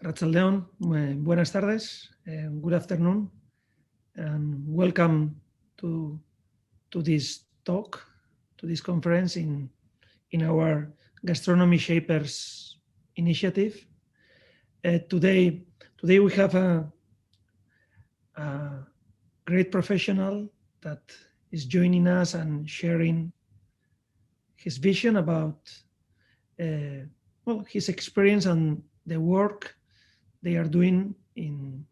Arratsaldeon, buenas tardes, good afternoon, and welcome to this talk, to this conference in our Gastronomy Shapers initiative. Today we have a great professional that is joining us and sharing his vision about his experience and the work they are doing in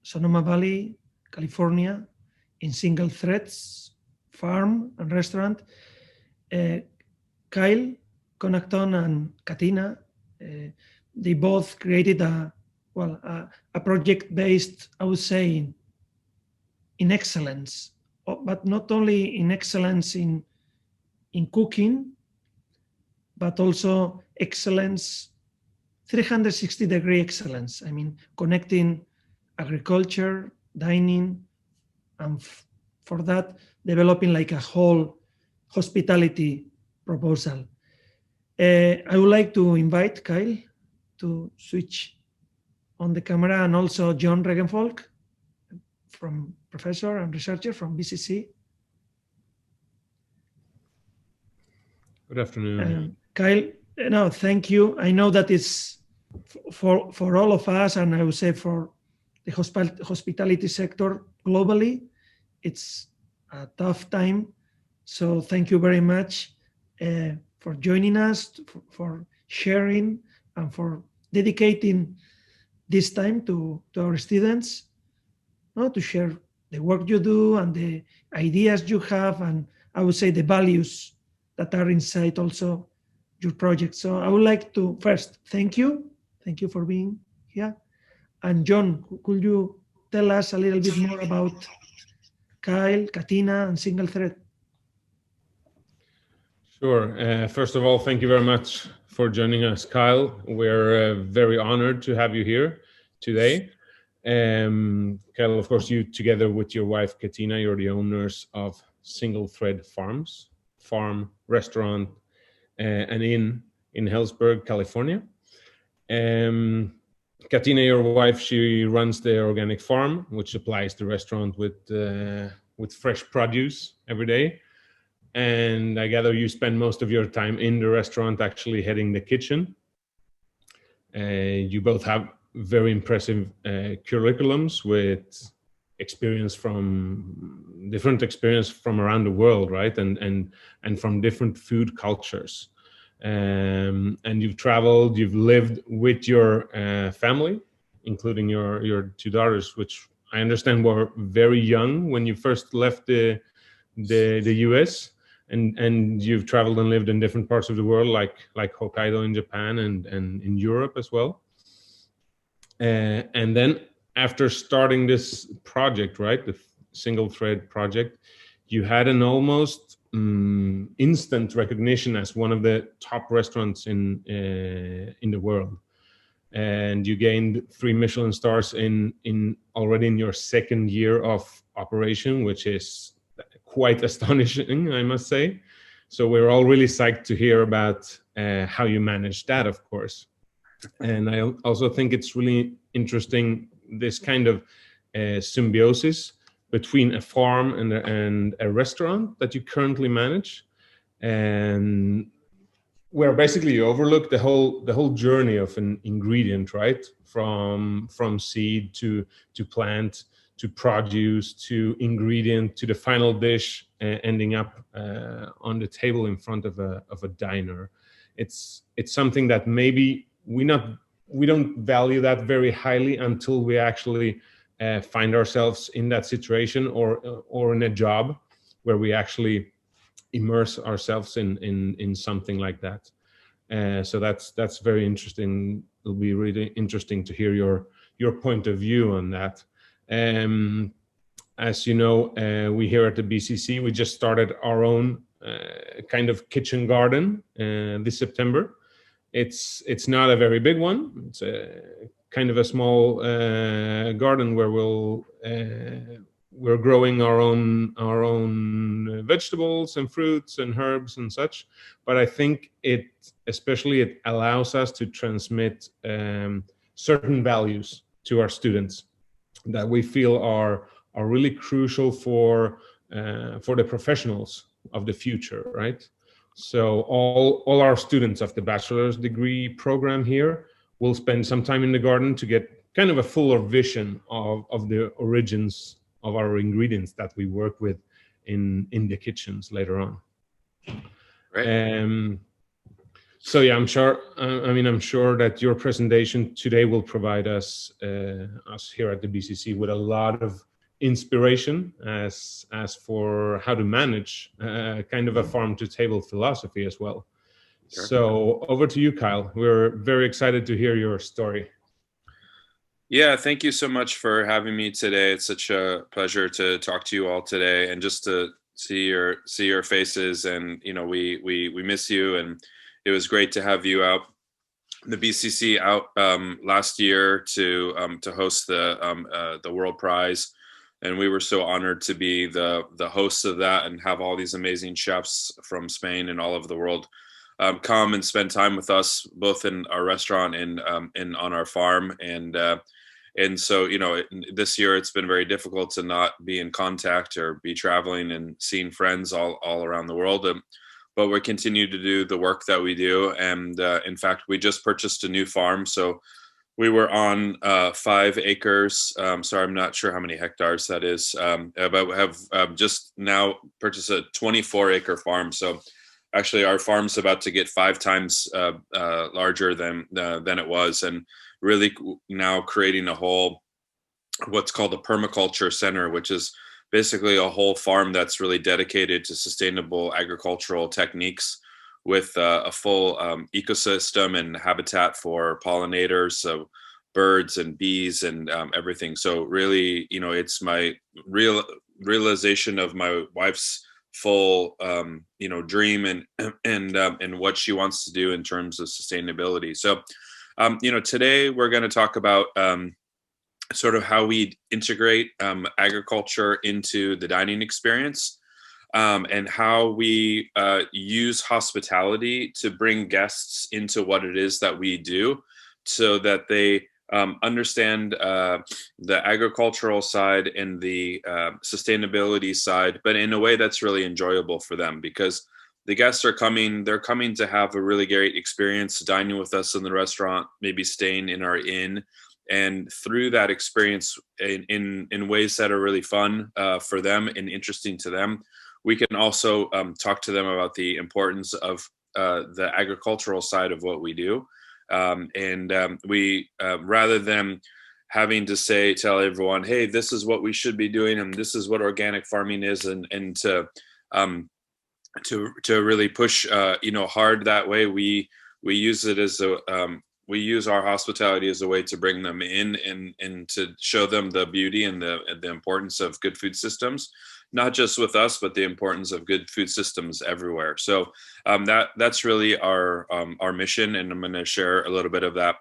Sonoma Valley, California, in Single Threads farm and restaurant. Kyle, CONNAUGHTON, and Katina, they both created a project based, I would say, in excellence, but not only in excellence in cooking, but also excellence, 360-degree excellence. I mean, connecting agriculture, dining, and for that, developing like a whole hospitality proposal. I would like to invite Kyle to switch on the camera, and also John Regenfolk, from professor and researcher from BCC. Good afternoon. Kyle, no, thank you. I know that it's for all of us, and I would say for the hospitality sector globally, it's a tough time. So thank you very much for joining us, for sharing, and for dedicating this time to our students, to share the work you do and the ideas you have, and I would say the values that are inside also your project. So I would like to first thank you for being here. And John, could you tell us a little bit more about Kyle, Katina, and Single Thread? Sure. First of all, thank you very much for joining us, Kyle. We're very honored to have you here today. Kyle, of course, you together with your wife, Katina, you're the owners of Single Thread farm, restaurant, and inn in Hillsburg, California. Katina, your wife, she runs the organic farm, which supplies the restaurant with fresh produce every day. And I gather you spend most of your time in the restaurant, actually heading the kitchen. You both have very impressive curriculums with different experience from around the world, right? And from different food cultures. And you've traveled, you've lived with your family, including your two daughters, which I understand were very young when you first left the US, and you've traveled and lived in different parts of the world, like Hokkaido in Japan and in Europe as well. And then after starting this project, right, the Single Thread project, you had an almost instant recognition as one of the top restaurants in the world, and you gained 3 Michelin stars already in your second year of operation, which is quite astonishing, I must say. So we're all really psyched to hear about how you managed that, of course. And I also think it's really interesting, this kind of symbiosis between a farm and a restaurant that you currently manage, and where basically you overlook the whole journey of an ingredient, right? From seed to plant to produce to ingredient to the final dish, ending up on the table in front of a diner. It's something that maybe we don't value that very highly until we actually find ourselves in that situation or in a job where we actually immerse ourselves in something like that. So that's very interesting. It'll be really interesting to hear your point of view on that. As you know, we here at the BCC, we just started our own kind of kitchen garden this September. It's not a very big one. It's a kind of a small garden where we're growing our own vegetables and fruits and herbs and such. But I think it allows us to transmit certain values to our students that we feel are really crucial for the professionals of the future, right? So all our students of the bachelor's degree program here will spend some time in the garden to get kind of a fuller vision of the origins of our ingredients that we work with in the kitchens later on. Right. So yeah, I'm sure. I'm sure that your presentation today will provide us here at the BCC with a lot of inspiration as for how to manage kind of a farm to table philosophy as well. Sure. So over to you, Kyle. We're very excited to hear your story. Yeah, thank you so much for having me today. It's such a pleasure to talk to you all today, and just to see your faces. And we miss you, and it was great to have you out, the BCC out last year to host the World Prize, and we were so honored to be the hosts of that and have all these amazing chefs from Spain and all over the world come and spend time with us, both in our restaurant and on our farm. And so, this year it's been very difficult to not be in contact or be traveling and seeing friends all around the world. But we continue to do the work that we do. And in fact, we just purchased a new farm. So we were on 5 acres. Sorry, I'm not sure how many hectares that is, but we have just now purchased a 24-acre farm. So actually, our farm's about to get 5 times larger than it was, and really now creating a whole, what's called a permaculture center, which is basically a whole farm that's really dedicated to sustainable agricultural techniques, with a full ecosystem and habitat for pollinators, so birds and bees and everything. So really, it's my realization of my wife's full dream and what she wants to do in terms of sustainability. So today we're going to talk about sort of how we integrate agriculture into the dining experience, and how we use hospitality to bring guests into what it is that we do, so that they understand the agricultural side and the sustainability side, but in a way that's really enjoyable for them, because the guests are coming, they're coming to have a really great experience dining with us in the restaurant, maybe staying in our inn. And through that experience, in ways that are really fun for them and interesting to them, we can also talk to them about the importance of the agricultural side of what we do. We rather than having to tell everyone, hey, this is what we should be doing, and this is what organic farming is, and to really push hard that way, we use it as we use our hospitality as a way to bring them in and to show them the beauty and the importance of good food systems, not just with us, but the importance of good food systems everywhere. So that's really our mission, and I'm going to share a little bit of that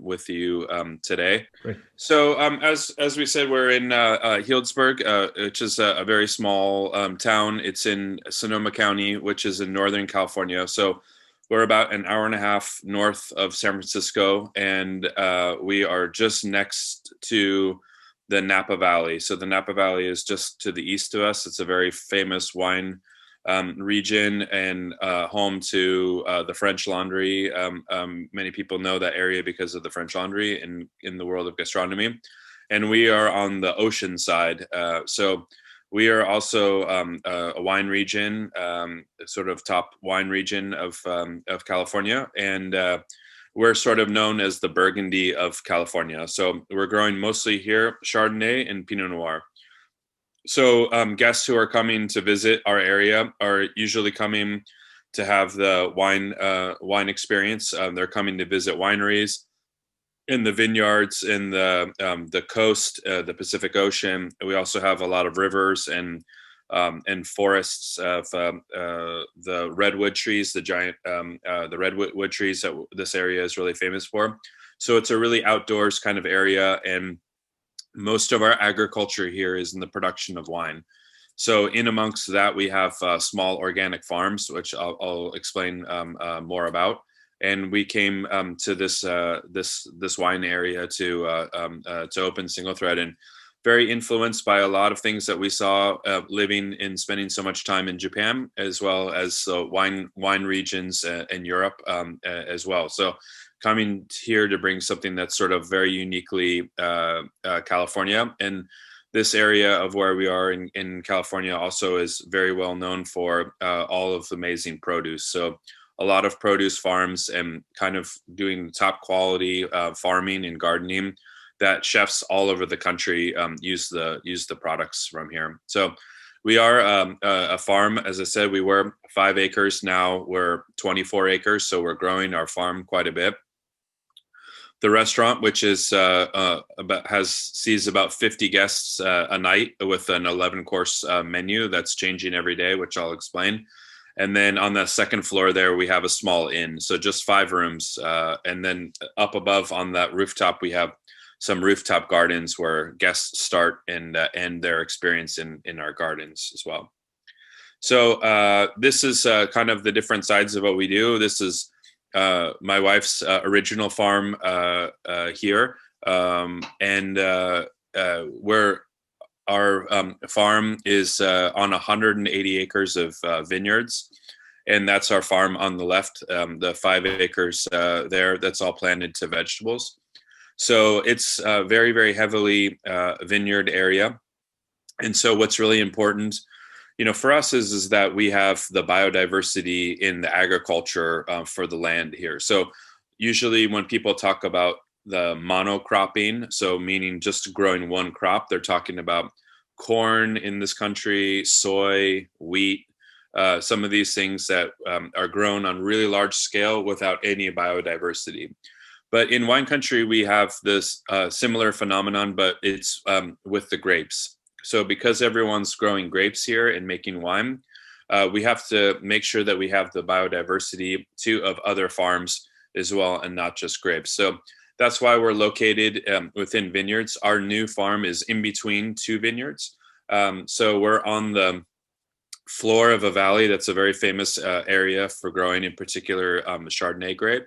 with you today. Great. So as we said, we're in Healdsburg, which is a very small town. It's in Sonoma County, which is in Northern California. So we're about an hour and a half north of San Francisco, and we are just next to the Napa Valley. So the Napa Valley is just to the east of us. It's a very famous wine region, and home to the French Laundry. Many people know that area because of the French Laundry in the world of gastronomy. And we are on the ocean side. So we are also a wine region, sort of top wine region of California. And we're sort of known as the Burgundy of California. So we're growing mostly here Chardonnay and Pinot Noir. So guests who are coming to visit our area are usually coming to have the wine experience. They're coming to visit wineries in the vineyards, in the coast, the Pacific Ocean. We also have a lot of rivers and forests of the redwood trees, the giant the redwood trees that this area is really famous for. So it's a really outdoors kind of area, and most of our agriculture here is in the production of wine. So in amongst that, we have small organic farms, which I'll explain more about. and we came to this wine area to open Single Thread, and very influenced by a lot of things that we saw living and spending so much time in Japan, as well as wine regions in Europe as well. So coming here to bring something that's sort of very uniquely California. And this area of where we are in California also is very well known for all of the amazing produce. So a lot of produce farms and kind of doing top quality farming and gardening that chefs all over the country use the products from here. So we are a farm. As I said, we were 5 acres. Now we're 24 acres. So we're growing our farm quite a bit. The restaurant, which is sees about 50 guests a night with an 11-course menu that's changing every day, which I'll explain. And then on the second floor there, we have a small inn. So just 5 rooms. And then up above on that rooftop, we have some rooftop gardens where guests start and end their experience in our gardens as well. So this is kind of the different sides of what we do. This is my wife's original farm here, and where our farm is on 180 acres of vineyards, and that's our farm on the left, the 5 acres there, that's all planted to vegetables. So it's very, very heavily vineyard area. And so what's really important, for us is that we have the biodiversity in the agriculture for the land here. So usually when people talk about the monocropping, so meaning just growing one crop, they're talking about corn in this country, soy, wheat, some of these things that are grown on really large scale without any biodiversity. But in wine country, we have this similar phenomenon, but it's with the grapes. So because everyone's growing grapes here and making wine, we have to make sure that we have the biodiversity too of other farms as well, and not just grapes. So that's why we're located within vineyards. Our new farm is in between 2 vineyards. So we're on the floor of a valley that's a very famous area for growing, in particular, Chardonnay grape.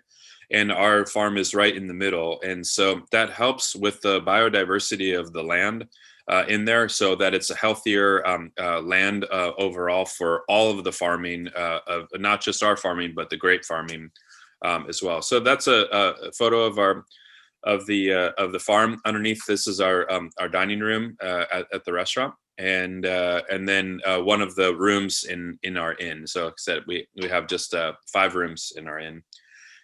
And our farm is right in the middle. And so that helps with the biodiversity of the land in there, so that it's a healthier land overall for all of the farming, of not just our farming, but the grape farming as well. So that's a photo of the farm. Underneath this is our dining room at the restaurant, and then one of the rooms in our inn. So like I said, we have just 5 rooms in our inn.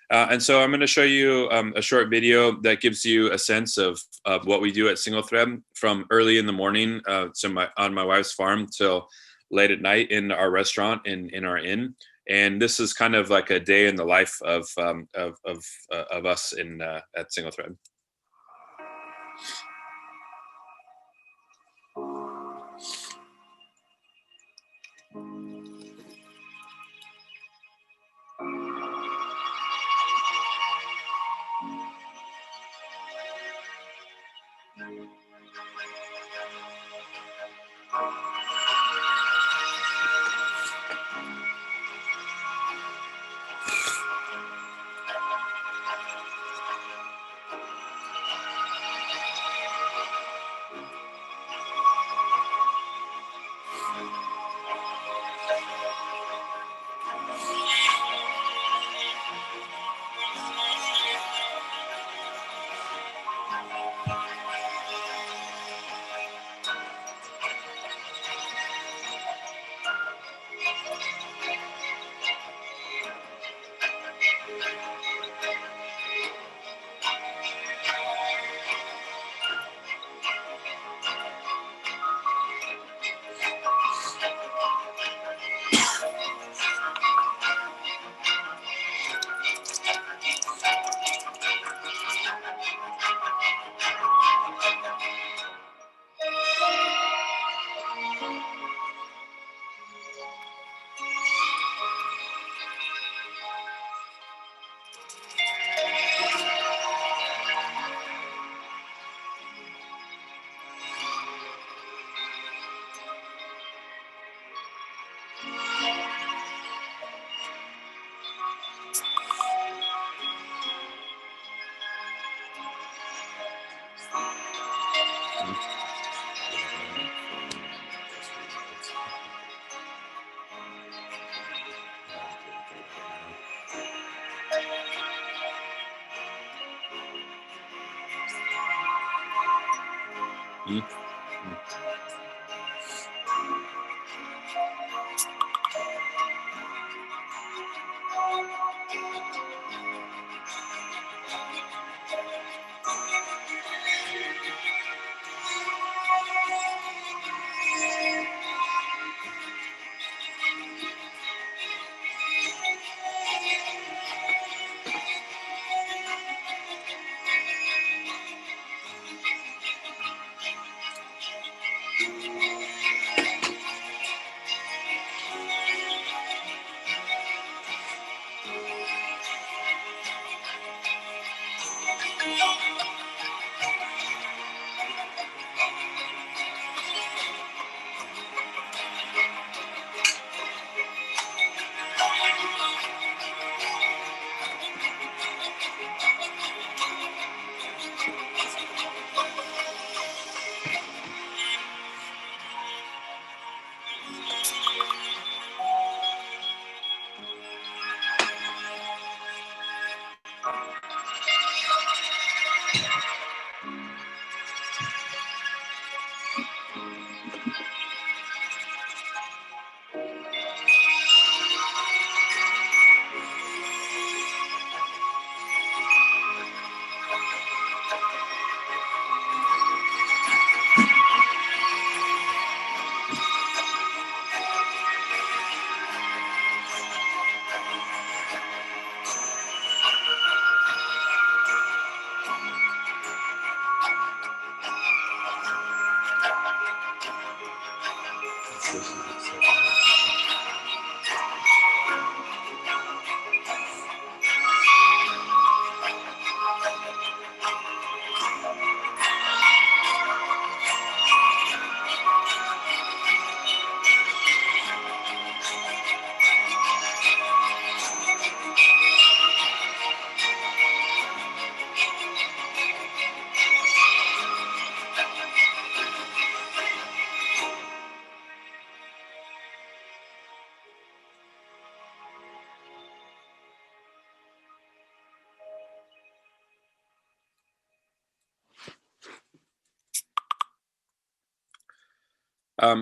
And so I'm going to show you a short video that gives you a sense of what we do at Single Thread from early in the morning on my wife's farm till late at night in our restaurant in our inn. And this is kind of like a day in the life of us at Single Thread. Mm.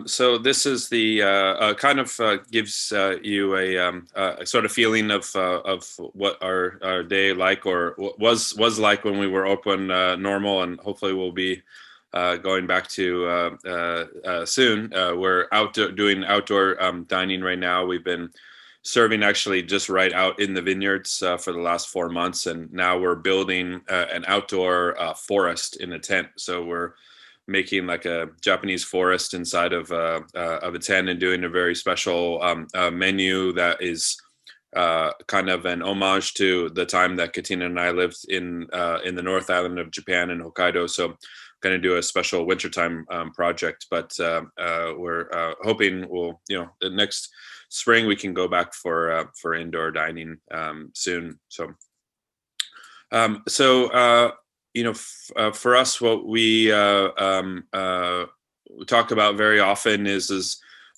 So this is the kind of gives you a sort of feeling of what our day like, or was like when we were open normal, and hopefully we'll be going back to soon. We're doing outdoor dining right now. We've been serving actually just right out in the vineyards for the last 4 months, and now we're building an outdoor forest in a tent. So we're making like a Japanese forest inside of a tent, and doing a very special menu that is kind of an homage to the time that Katina and I lived in the North Island of Japan in Hokkaido. So going to do a special wintertime project, but we're hoping the next spring we can go back for indoor dining soon. So for us, what we talk about very often is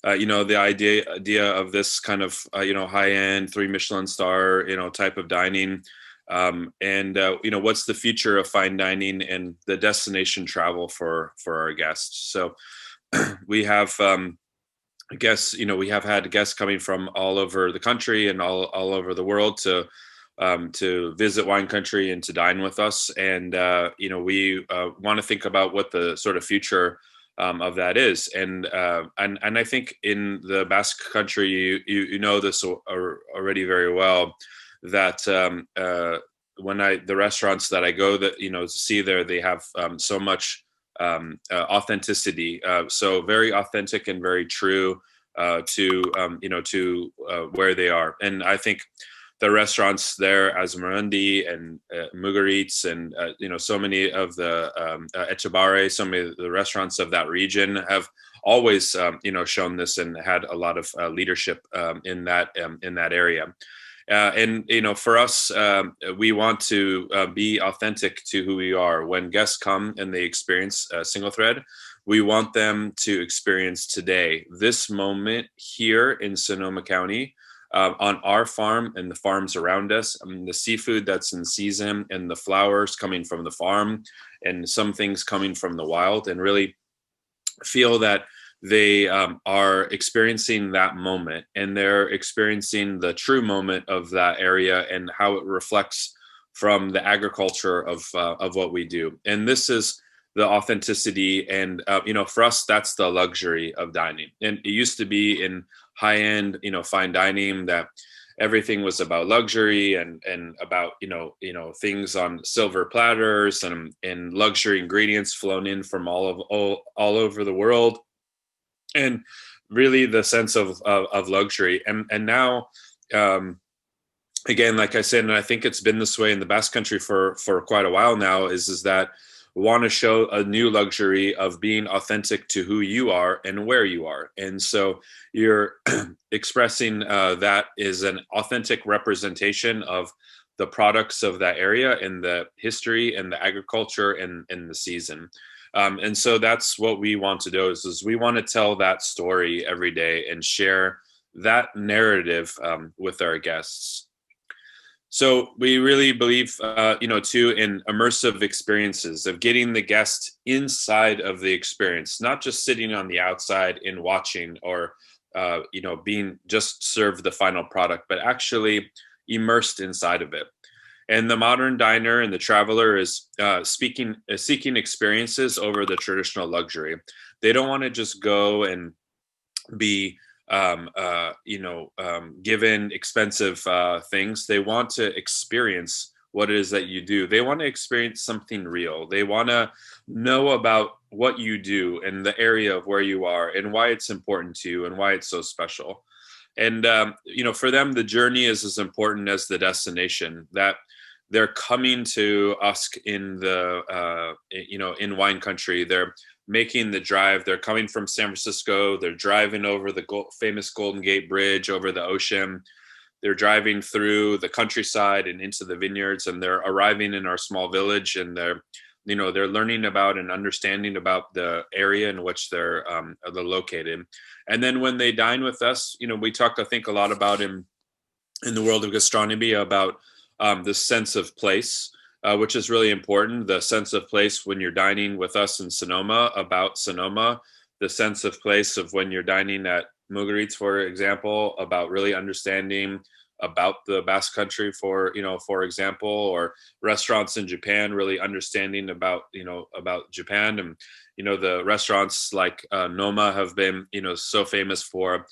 the idea of this kind of high end 3 Michelin star type of dining, and what's the future of fine dining and the destination travel for our guests. So we have guests, we have had guests coming from all over the country and all over the world to visit wine country and to dine with us. And we want to think about what the sort of future of that is. And I think in the Basque country, you know this already very well, that when the restaurants that I go to see there, they have so much authenticity, so very authentic and very true to where they are. And I think the restaurants there, as Marundi and Mugaritz, and so many of the Etxebarri, so many of the restaurants of that region have always shown this and had a lot of leadership in that area. And for us, we want to be authentic to who we are. When guests come and they experience Single Thread, we want them to experience today, this moment here in Sonoma County, on our farm and the farms around us. I mean, the seafood that's in season and the flowers coming from the farm and some things coming from the wild, and really feel that they are experiencing that moment, and they're experiencing the true moment of that area and how it reflects from the agriculture of what we do. And this is the authenticity. And for us, that's the luxury of dining. And it used to be in high-end, fine dining, that everything was about luxury and about things on silver platters and luxury ingredients flown in from all over the world, and really the sense of luxury. And now, again, like I said, and I think it's been this way in the Basque Country for quite a while now, is that we want to show a new luxury of being authentic to who you are and where you are. And so you're expressing that is an authentic representation of the products of that area and the history and the agriculture and the season. And so that's what we want to do, is we want to tell that story every day and share that narrative with our guests. So we really believe, too, in immersive experiences of getting the guest inside of the experience, not just sitting on the outside and watching or, being just served the final product, but actually immersed inside of it. And the modern diner and the traveler is seeking experiences over the traditional luxury. They don't want to just go and be given expensive things. They want to experience what it is that you do. They want to experience something real. They want to know about what you do and the area of where you are and why it's important to you and why it's so special. And for them, the journey is as important as the destination. That they're coming to us in the in wine country. They're making the drive. They're coming from San Francisco. They're driving over the famous Golden Gate Bridge over the ocean. They're driving through the countryside and into the vineyards, and they're arriving in our small village, and they're learning about and understanding about the area in which they're located. And then when they dine with us, we talk, I think, a lot about in the world of gastronomy about the sense of place, which is really important. The sense of place when you're dining with us in Sonoma, about Sonoma, the sense of place of when you're dining at Mugaritz, for example, about really understanding about the Basque Country, for example, or restaurants in Japan, really understanding about Japan. And, the restaurants like Noma have been, so famous for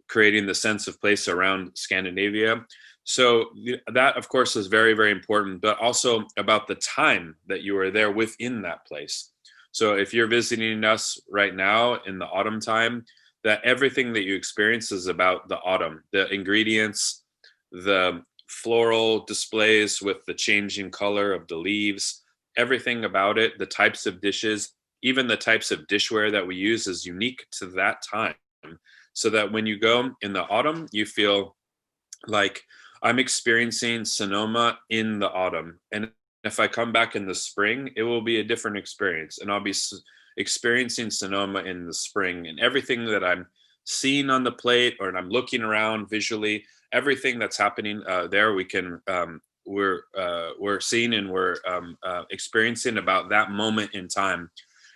creating the sense of place around Scandinavia. So that, of course, is very, very important, but also about the time that you are there within that place. So if you're visiting us right now in the autumn time, that everything that you experience is about the autumn, the ingredients, the floral displays with the changing color of the leaves, everything about it, the types of dishes, even the types of dishware that we use is unique to that time. So that when you go in the autumn, you feel like I'm experiencing Sonoma in the autumn. And if I come back in the spring, it will be a different experience. And I'll be experiencing Sonoma in the spring, and everything that I'm seeing on the plate or I'm looking around visually, everything that's happening there, we're seeing and we're experiencing about that moment in time.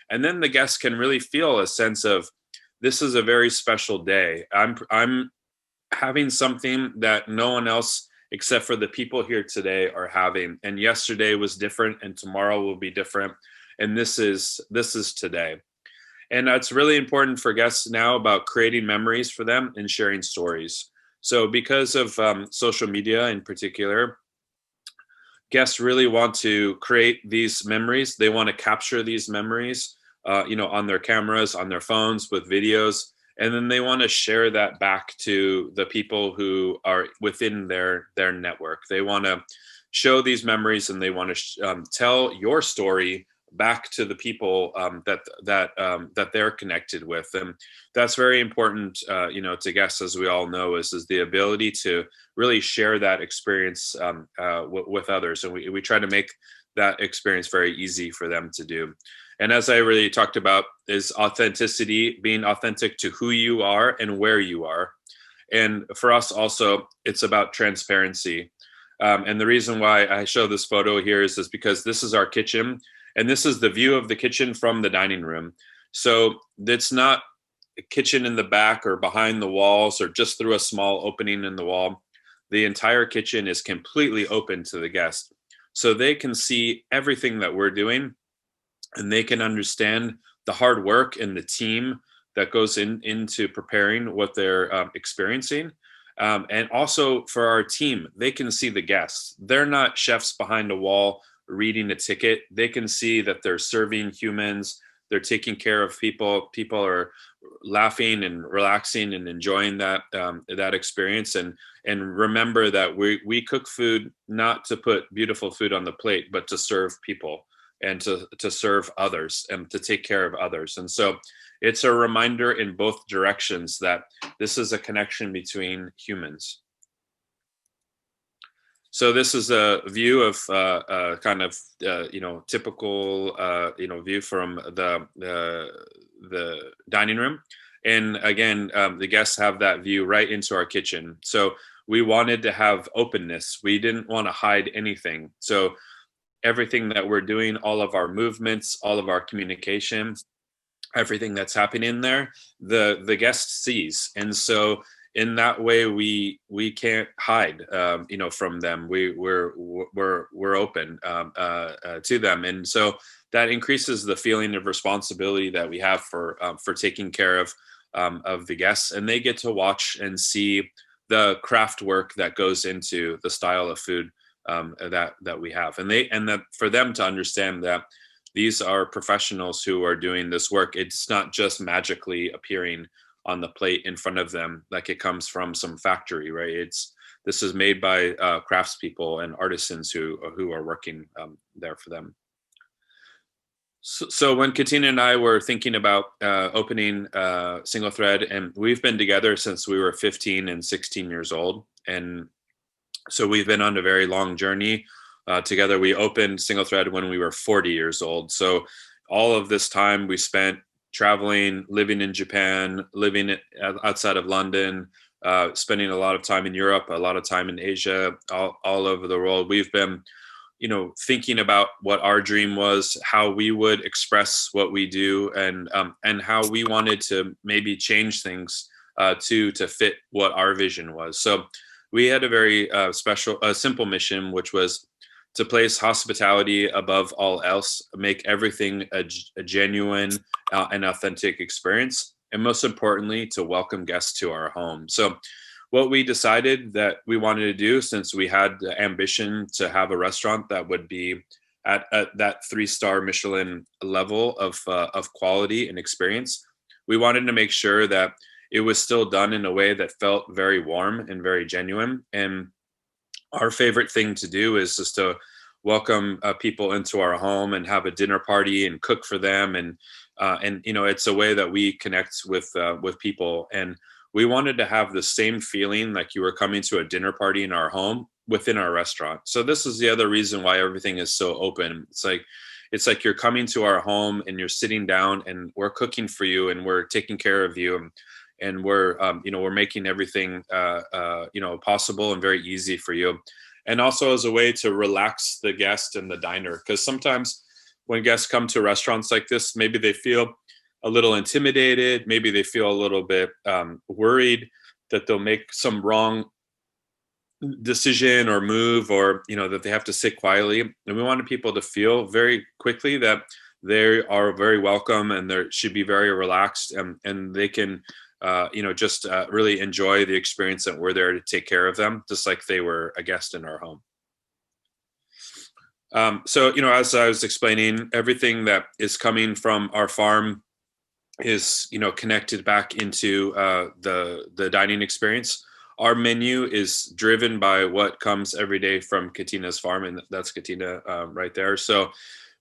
And then the guests can really feel a sense of, this is a very special day. I'm having something that no one else except for the people here today are having. And yesterday was different, and tomorrow will be different. And this is today. And that's really important for guests now, about creating memories for them and sharing stories. So because of social media in particular, guests really want to create these memories. They want to capture these memories, on their cameras, on their phones, with videos. And then they want to share that back to the people who are within their network. They want to show these memories, and they want to tell your story back to the people that they're connected with. And that's very important, to guests, as we all know, is the ability to really share that experience with others. And we try to make that experience very easy for them to do. And as I really talked about, is authenticity, being authentic to who you are and where you are. And for us also, it's about transparency. And the reason why I show this photo here is because this is our kitchen, and this is the view of the kitchen from the dining room. So it's not a kitchen in the back or behind the walls or just through a small opening in the wall. The entire kitchen is completely open to the guest. So they can see everything that we're doing, and they can understand the hard work and the team that goes into preparing what they're experiencing. And also for our team, they can see the guests. They're not chefs behind a wall reading a ticket. They can see that they're serving humans. They're taking care of people. People are laughing and relaxing and enjoying that experience. And remember that we cook food not to put beautiful food on the plate, but to serve people and to serve others and to take care of others. And so it's a reminder in both directions that this is a connection between humans. So this is a view of kind of typical view from the dining room, and again the guests have that view right into our kitchen. So we wanted to have openness. We didn't want to hide anything. So everything that we're doing, all of our movements, all of our communication, everything that's happening in there, the guest sees. And so in that way, we can't hide, from them. We're open to them, and so that increases the feeling of responsibility that we have for taking care of the guests, and they get to watch and see the craft work that goes into the style of food that we have, and that for them to understand that these are professionals who are doing this work. It's not just magically appearing on the plate in front of them like it comes from some factory, right? This is made by craftspeople and artisans who are working there for them. So when Katina and I were thinking about opening Single Thread, and we've been together since we were 15 and 16 years old, and so we've been on a very long journey together. We opened Single Thread when we were 40 years old. So all of this time we spent traveling, living in Japan, living outside of London, spending a lot of time in Europe, a lot of time in Asia, all over the world. We've been, thinking about what our dream was, how we would express what we do, and how we wanted to maybe change things to fit what our vision was. So we had a very simple mission, which was to place hospitality above all else, make everything a genuine and authentic experience, and most importantly, to welcome guests to our home. So what we decided that we wanted to do, since we had the ambition to have a restaurant that would be at that 3-star Michelin level of quality and experience, we wanted to make sure that it was still done in a way that felt very warm and very genuine. And our favorite thing to do is just to welcome people into our home and have a dinner party and cook for them. And it's a way that we connect with people. And we wanted to have the same feeling like you were coming to a dinner party in our home within our restaurant. So this is the other reason why everything is so open. It's like you're coming to our home and you're sitting down and we're cooking for you and we're taking care of you. And we're making everything possible and very easy for you, and also as a way to relax the guest and the diner. Because sometimes when guests come to restaurants like this, maybe they feel a little intimidated, maybe they feel a little bit worried that they'll make some wrong decision or move, or that they have to sit quietly. And we wanted people to feel very quickly that they are very welcome and they should be very relaxed, and they can really enjoy the experience, that we're there to take care of them, just like they were a guest in our home. So as I was explaining, everything that is coming from our farm is, connected back into the dining experience. Our menu is driven by what comes every day from Katina's farm, and that's Katina right there. So,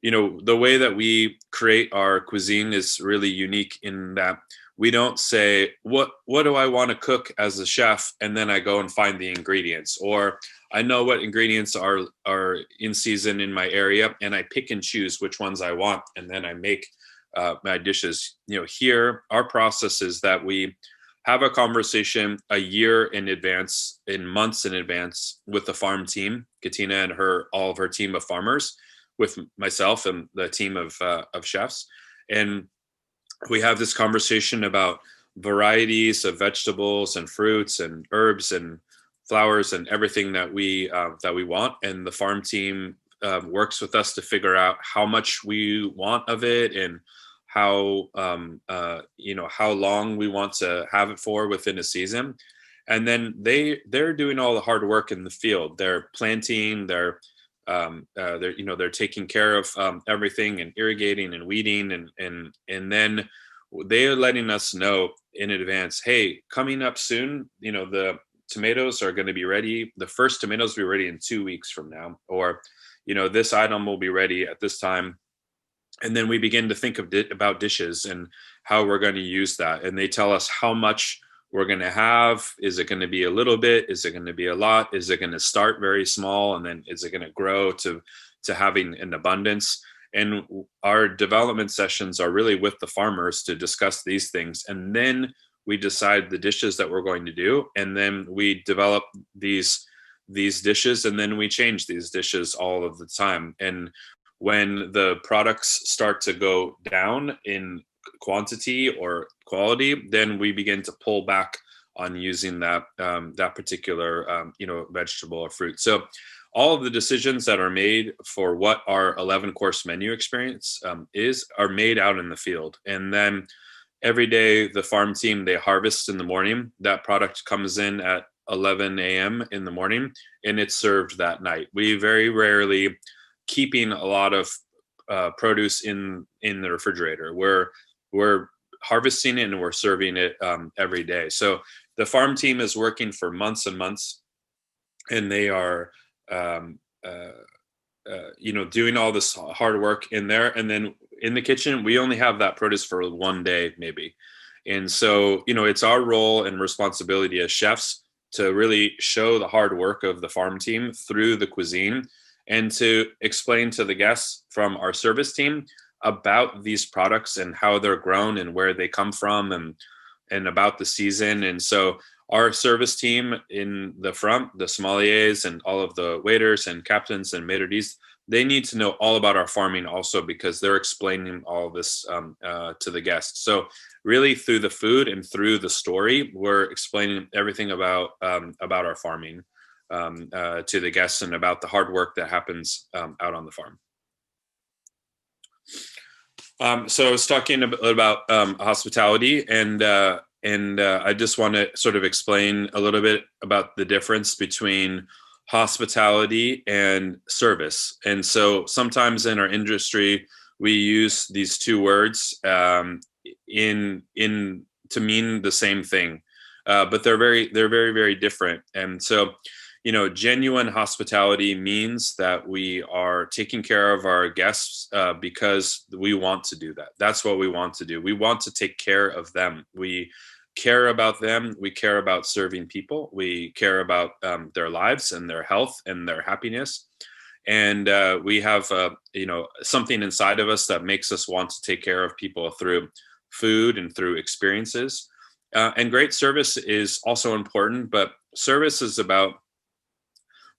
the way that we create our cuisine is really unique in that we don't say, what do I want to cook as a chef? And then I go and find the ingredients, or I know what ingredients are in season in my area, and I pick and choose which ones I want, and then I make my dishes. Here, our process is that we have a conversation a year in advance, in months in advance, with the farm team, Katina and all of her team of farmers, with myself and the team of chefs. And we have this conversation about varieties of vegetables and fruits and herbs and flowers and everything that we want. And the farm team works with us to figure out how much we want of it, and how how long we want to have it for within a season. And then they're doing all the hard work in the field. They're planting, they're taking care of everything, and irrigating and weeding, and then they're letting us know in advance, hey, coming up soon, the tomatoes are going to be ready. The first tomatoes will be ready in 2 weeks from now, or this item will be ready at this time. And then we begin to think about dishes and how we're going to use that. And they tell us how much we're going to have. Is it going to be a little bit? Is it going to be a lot? Is it going to start very small, and then is it going to grow to having an abundance? And our development sessions are really with the farmers to discuss these things. And then we decide the dishes that we're going to do. And then we develop these dishes, and then we change these dishes all of the time. And when the products start to go down in quantity or quality, then we begin to pull back on using that particular vegetable or fruit. So all of the decisions that are made for what our 11-course menu experience are made out in the field. And then every day the farm team, they harvest in the morning. That product comes in at 11 a.m. in the morning, and it's served that night. We very rarely keeping a lot of produce in the refrigerator. We're harvesting it and we're serving it every day. So the farm team is working for months and months, and they are doing all this hard work in there. And then in the kitchen, we only have that produce for 1 day maybe. And so it's our role and responsibility as chefs to really show the hard work of the farm team through the cuisine, and to explain to the guests from our service team about these products and how they're grown and where they come from, and about the season. And so our service team in the front, the sommeliers and all of the waiters and captains and maitre d's, they need to know all about our farming also, because they're explaining all of this to the guests. So really through the food and through the story, we're explaining everything about our farming to the guests, and about the hard work that happens out on the farm. So I was talking about hospitality, and I just want to sort of explain a little bit about the difference between hospitality and service. And so sometimes in our industry, we use these two words to mean the same thing, but they're very, very different. And so genuine hospitality means that we are taking care of our guests because we want to do that. That's what we want to do. We want to take care of them. We care about them. We care about serving people. We care about their lives and their health and their happiness. And we have something inside of us that makes us want to take care of people through food and through experiences. And great service is also important, but service is about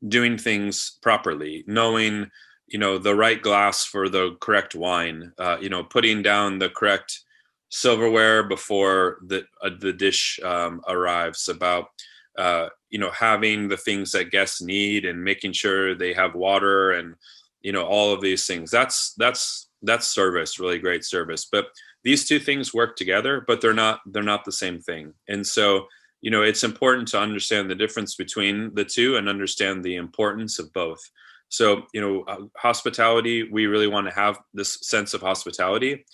doing things properly, knowing, the right glass for the correct wine, putting down the correct silverware before the dish arrives, about, having the things that guests need and making sure they have water and, all of these things. That's service, really great service. But these two things work together, but they're not the same thing. And so, it's important to understand the difference between the two and understand the importance of both. So, hospitality, we really want to have this sense of hospitality,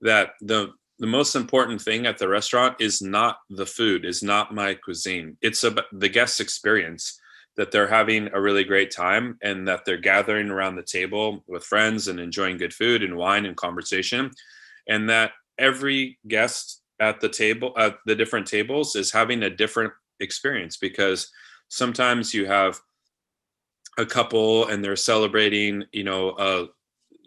that the most important thing at the restaurant is not the food, is not my cuisine. It's about the guest experience, that they're having a really great time and that they're gathering around the table with friends and enjoying good food and wine and conversation. And that every guest at the table, at the different tables, is having a different experience, because sometimes you have a couple and they're celebrating,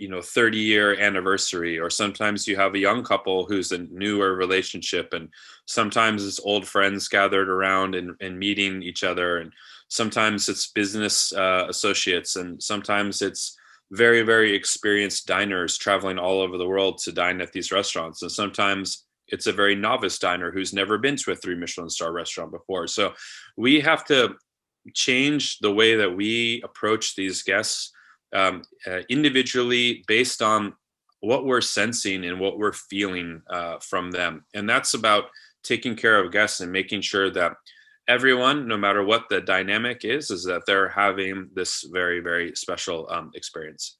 30-year anniversary, or sometimes you have a young couple who's a newer relationship, and sometimes it's old friends gathered around and meeting each other, and sometimes it's business associates, and sometimes it's very, very experienced diners traveling all over the world to dine at these restaurants, and sometimes it's a very novice diner who's never been to a 3 Michelin star restaurant before. So we have to change the way that we approach these guests individually based on what we're sensing and what we're feeling from them. And that's about taking care of guests and making sure that everyone, no matter what the dynamic is that they're having this very, very special experience.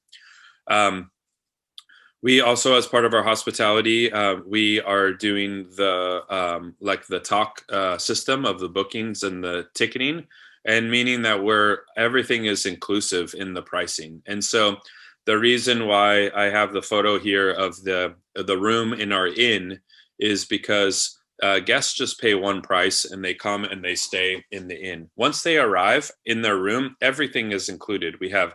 We also, as part of our hospitality, we are doing the like the talk system of the bookings and the ticketing, and meaning that everything is inclusive in the pricing. And so the reason why I have the photo here of the room in our inn is because guests just pay one price and they come and they stay in the inn. Once they arrive in their room, everything is included. We have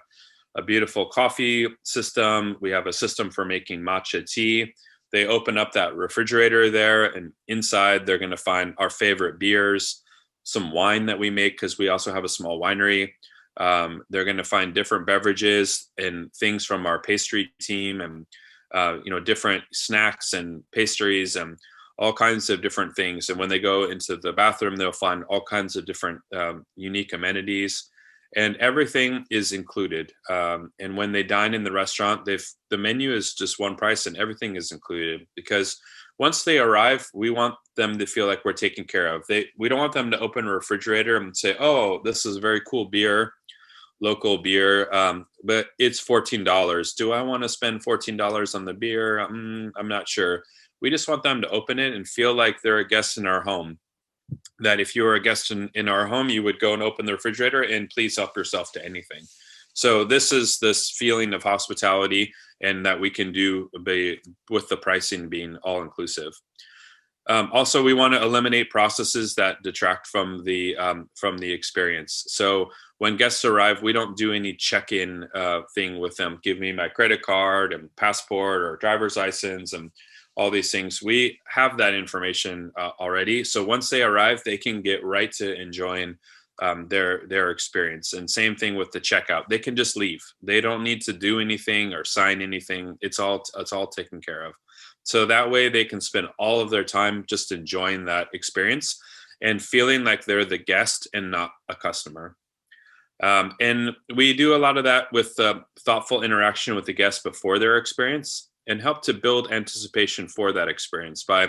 a beautiful coffee system. We have a system for making matcha tea. They open up that refrigerator there, and inside they're going to find our favorite beers, some wine that we make because we also have a small winery. They're going to find different beverages and things from our pastry team, and different snacks and pastries and all kinds of different things. And when they go into the bathroom, they'll find all kinds of different unique amenities. And everything is included. And when they dine in the restaurant, the menu is just one price and everything is included, because once they arrive, we want them to feel like we're taken care of. We don't want them to open a refrigerator and say, oh, this is a very cool beer, local beer, but it's $14. Do I want to spend $14 on the beer? I'm not sure. We just want them to open it and feel like they're a guest in our home. That if you were a guest in our home, you would go and open the refrigerator and please help yourself to anything. So this is this feeling of hospitality, and that we can do with the pricing being all inclusive. Also, we want to eliminate processes that detract from the experience. So when guests arrive, we don't do any check-in thing with them. Give me my credit card and passport or driver's license and all these things. We have that information already. So once they arrive, they can get right to enjoying their experience. And same thing with the checkout. They can just leave. They don't need to do anything or sign anything. It's all taken care of. So that way they can spend all of their time just enjoying that experience and feeling like they're the guest and not a customer. And we do a lot of that with thoughtful interaction with the guests before their experience, and help to build anticipation for that experience by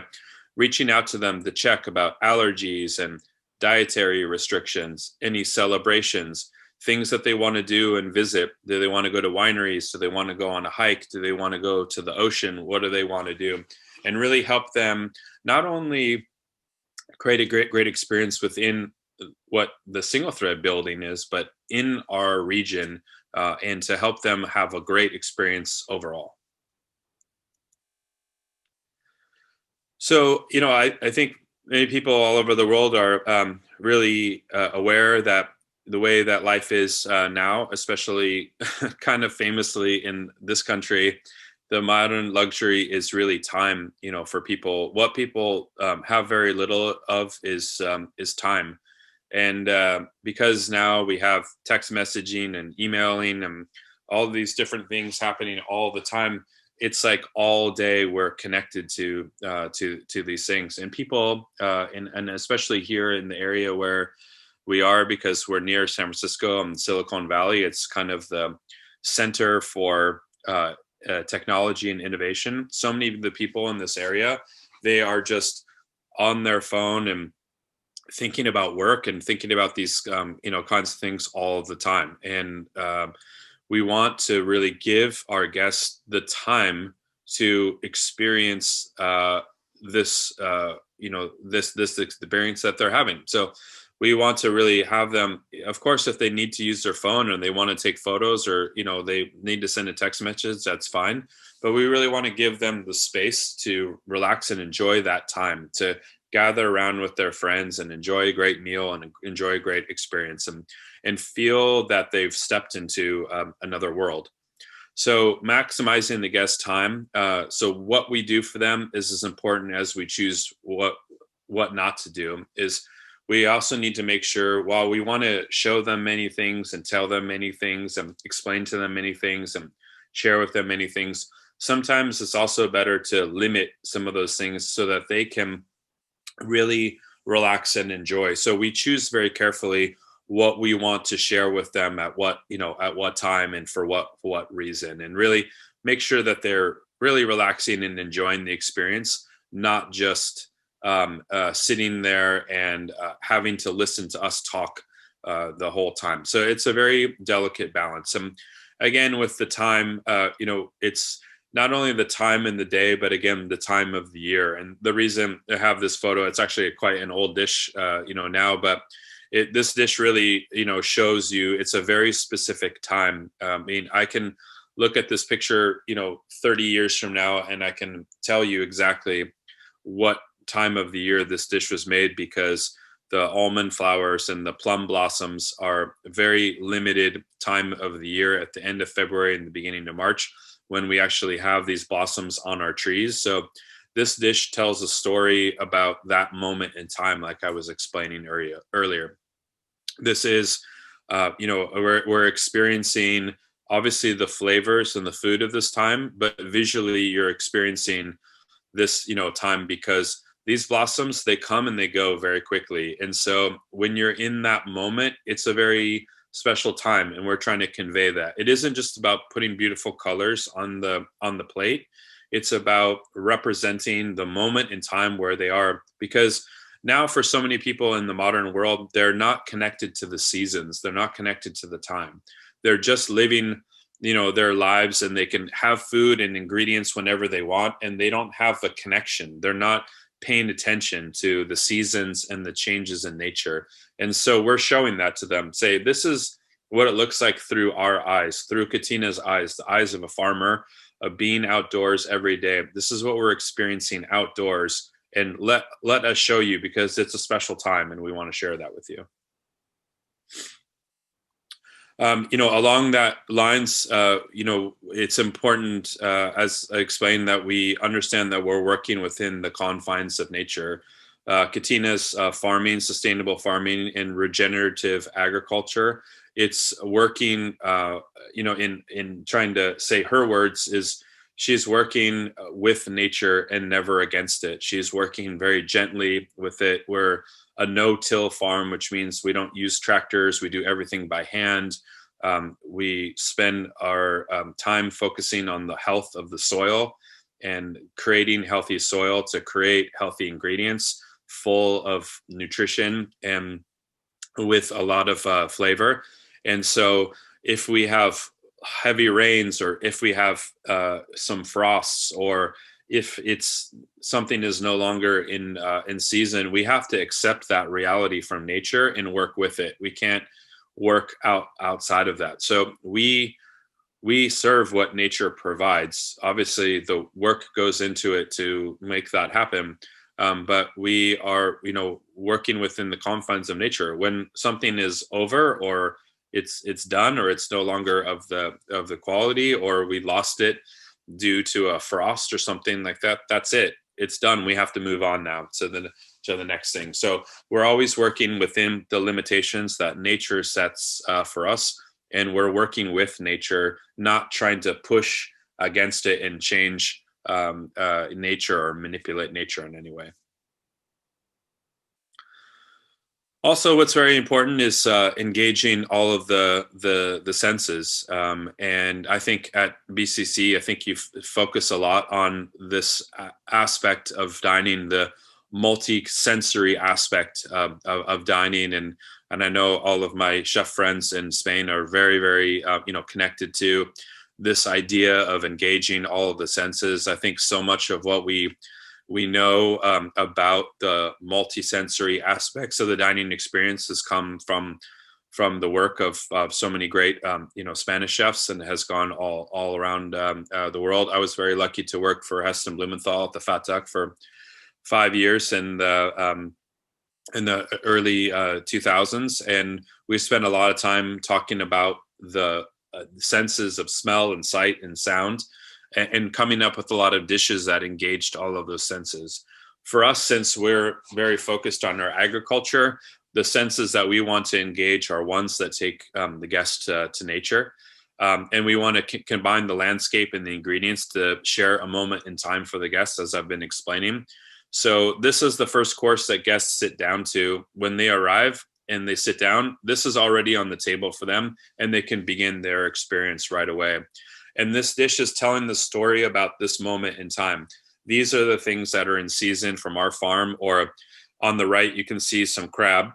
reaching out to them to check about allergies and dietary restrictions, any celebrations, things that they want to do and visit. Do they want to go to wineries? Do they want to go on a hike? Do they want to go to the ocean? What do they want to do? And really help them not only create a great experience within what the single thread building is, but in our region, and to help them have a great experience overall. So, I think many people all over the world are really aware that the way that life is now, especially kind of famously in this country, the modern luxury is really time, for people. What people have very little of is time. And because now we have text messaging and emailing and all these different things happening all the time, it's like all day we're connected to these things. And people, and especially here in the area where we are, because we're near San Francisco and Silicon Valley, it's kind of the center for technology and innovation. So many of the people in this area, they are just on their phone and thinking about work and thinking about these kinds of things all the time. And we want to really give our guests the time to experience this experience that they're having. So we want to really have them, of course, if they need to use their phone and they want to take photos, or they need to send a text message, that's fine. But we really want to give them the space to relax and enjoy that time, to gather around with their friends and enjoy a great meal and enjoy a great experience, and feel that they've stepped into another world. So maximizing the guest time. So what we do for them is as important as we choose what not to do. Is we also need to make sure, while we want to show them many things and tell them many things and explain to them many things and share with them many things, sometimes it's also better to limit some of those things so that they can really relax and enjoy. So we choose very carefully what we want to share with them at what, at what time and for what reason, and really make sure that they're really relaxing and enjoying the experience, not just sitting there and having to listen to us talk the whole time. So it's a very delicate balance. And again, with the time, it's not only the time in the day, but again, the time of the year. And the reason I have this photo, it's actually quite an old dish, now, but this dish really, shows you it's a very specific time. I mean, I can look at this picture, 30 years from now, and I can tell you exactly what time of the year this dish was made, because the almond flowers and the plum blossoms are very limited time of the year at the end of February and the beginning of March, when we actually have these blossoms on our trees. So this dish tells a story about that moment in time, like I was explaining earlier. This is, we're experiencing obviously the flavors and the food of this time, but visually you're experiencing this, time, because these blossoms, they come and they go very quickly. And so when you're in that moment, it's a very special time, and we're trying to convey that. It isn't just about putting beautiful colors on the plate. It's about representing the moment in time where they are, because now for so many people in the modern world, they're not connected to the seasons. They're not connected to the time. They're just living, their lives, and they can have food and ingredients whenever they want, and they don't have a connection. They're not paying attention to the seasons and the changes in nature. And so we're showing that to them. Say, this is what it looks like through our eyes, through Katina's eyes, the eyes of a farmer, of being outdoors every day. This is what we're experiencing outdoors, and let us show you, because it's a special time and we want to share that with you. Along that lines, it's important, as I explained, that we understand that we're working within the confines of nature. Katina's farming, sustainable farming, and regenerative agriculture. It's working, in trying to say her words, is she's working with nature and never against it. She's working very gently with it. We're a no-till farm, which means we don't use tractors. We do everything by hand. We spend our time focusing on the health of the soil and creating healthy soil to create healthy ingredients full of nutrition and with a lot of flavor. And so if we have heavy rains, or if we have some frosts, or if it's something is no longer in season, we have to accept that reality from nature and work with it. We can't work outside of that. So we serve what nature provides. Obviously, the work goes into it to make that happen. But we are, working within the confines of nature. When something is over, or it's done, or it's no longer of the quality, or we lost it due to a frost or something like that, that's it. It's done. We have to move on now to the next thing. So we're always working within the limitations that nature sets for us, and we're working with nature, not trying to push against it and change nature or manipulate nature in any way. Also, what's very important is engaging all of the senses. And I think at BCC, I think you focus a lot on this aspect of dining, the multi-sensory aspect of dining. And I know all of my chef friends in Spain are very, very, connected to this idea of engaging all of the senses. I think so much of what we know about the multisensory aspects of the dining experience has come from the work of so many great Spanish chefs, and has gone all around the world. I was very lucky to work for Heston Blumenthal at the Fat Duck for 5 years in the early 2000s, and we spent a lot of time talking about the senses of smell and sight and sound, and coming up with a lot of dishes that engaged all of those senses. For us, since we're very focused on our agriculture, the senses that we want to engage are ones that take the guest to nature. And we want to combine the landscape and the ingredients to share a moment in time for the guests, as I've been explaining. So this is the first course that guests sit down to. When they arrive and they sit down, this is already on the table for them, and they can begin their experience right away. And this dish is telling the story about this moment in time. These are the things that are in season from our farm. Or on the right, you can see some crab.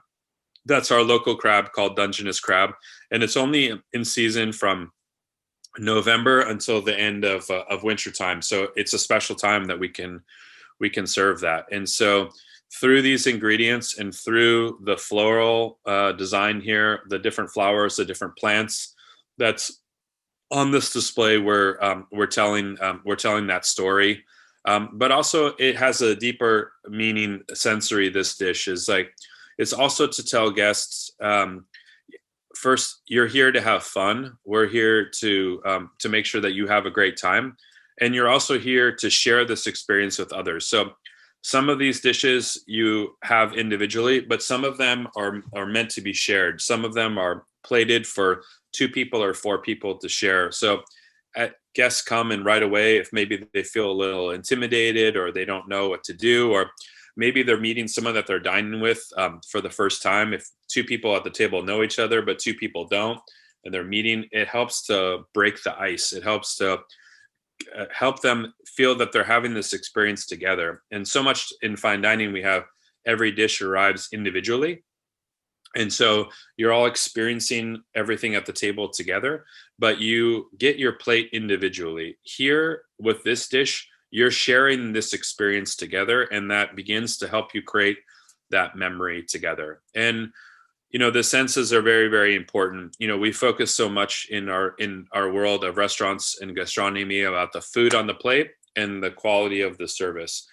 That's our local crab called Dungeness crab. And it's only in season from November until the end of winter time. So it's a special time that we can serve that. And so through these ingredients and through the floral design here, the different flowers, the different plants that's on this display, we're telling that story. But also it has a deeper meaning sensory. This dish is like, it's also to tell guests, first, you're here to have fun. We're here to make sure that you have a great time. And you're also here to share this experience with others. So some of these dishes you have individually, but some of them are meant to be shared. Some of them are plated for 2 people or 4 people to share. So guests come and right away, if maybe they feel a little intimidated or they don't know what to do, or maybe they're meeting someone that they're dining with for the first time. If 2 people at the table know each other, but 2 people don't, and they're meeting, it helps to break the ice. It helps to help them feel that they're having this experience together. And so much in fine dining, we have every dish arrives individually. And so you're all experiencing everything at the table together, but you get your plate individually. Here with this dish, you're sharing this experience together, and that begins to help you create that memory together. And the senses are very, very important. We focus so much in our world of restaurants and gastronomy about the food on the plate and the quality of the service.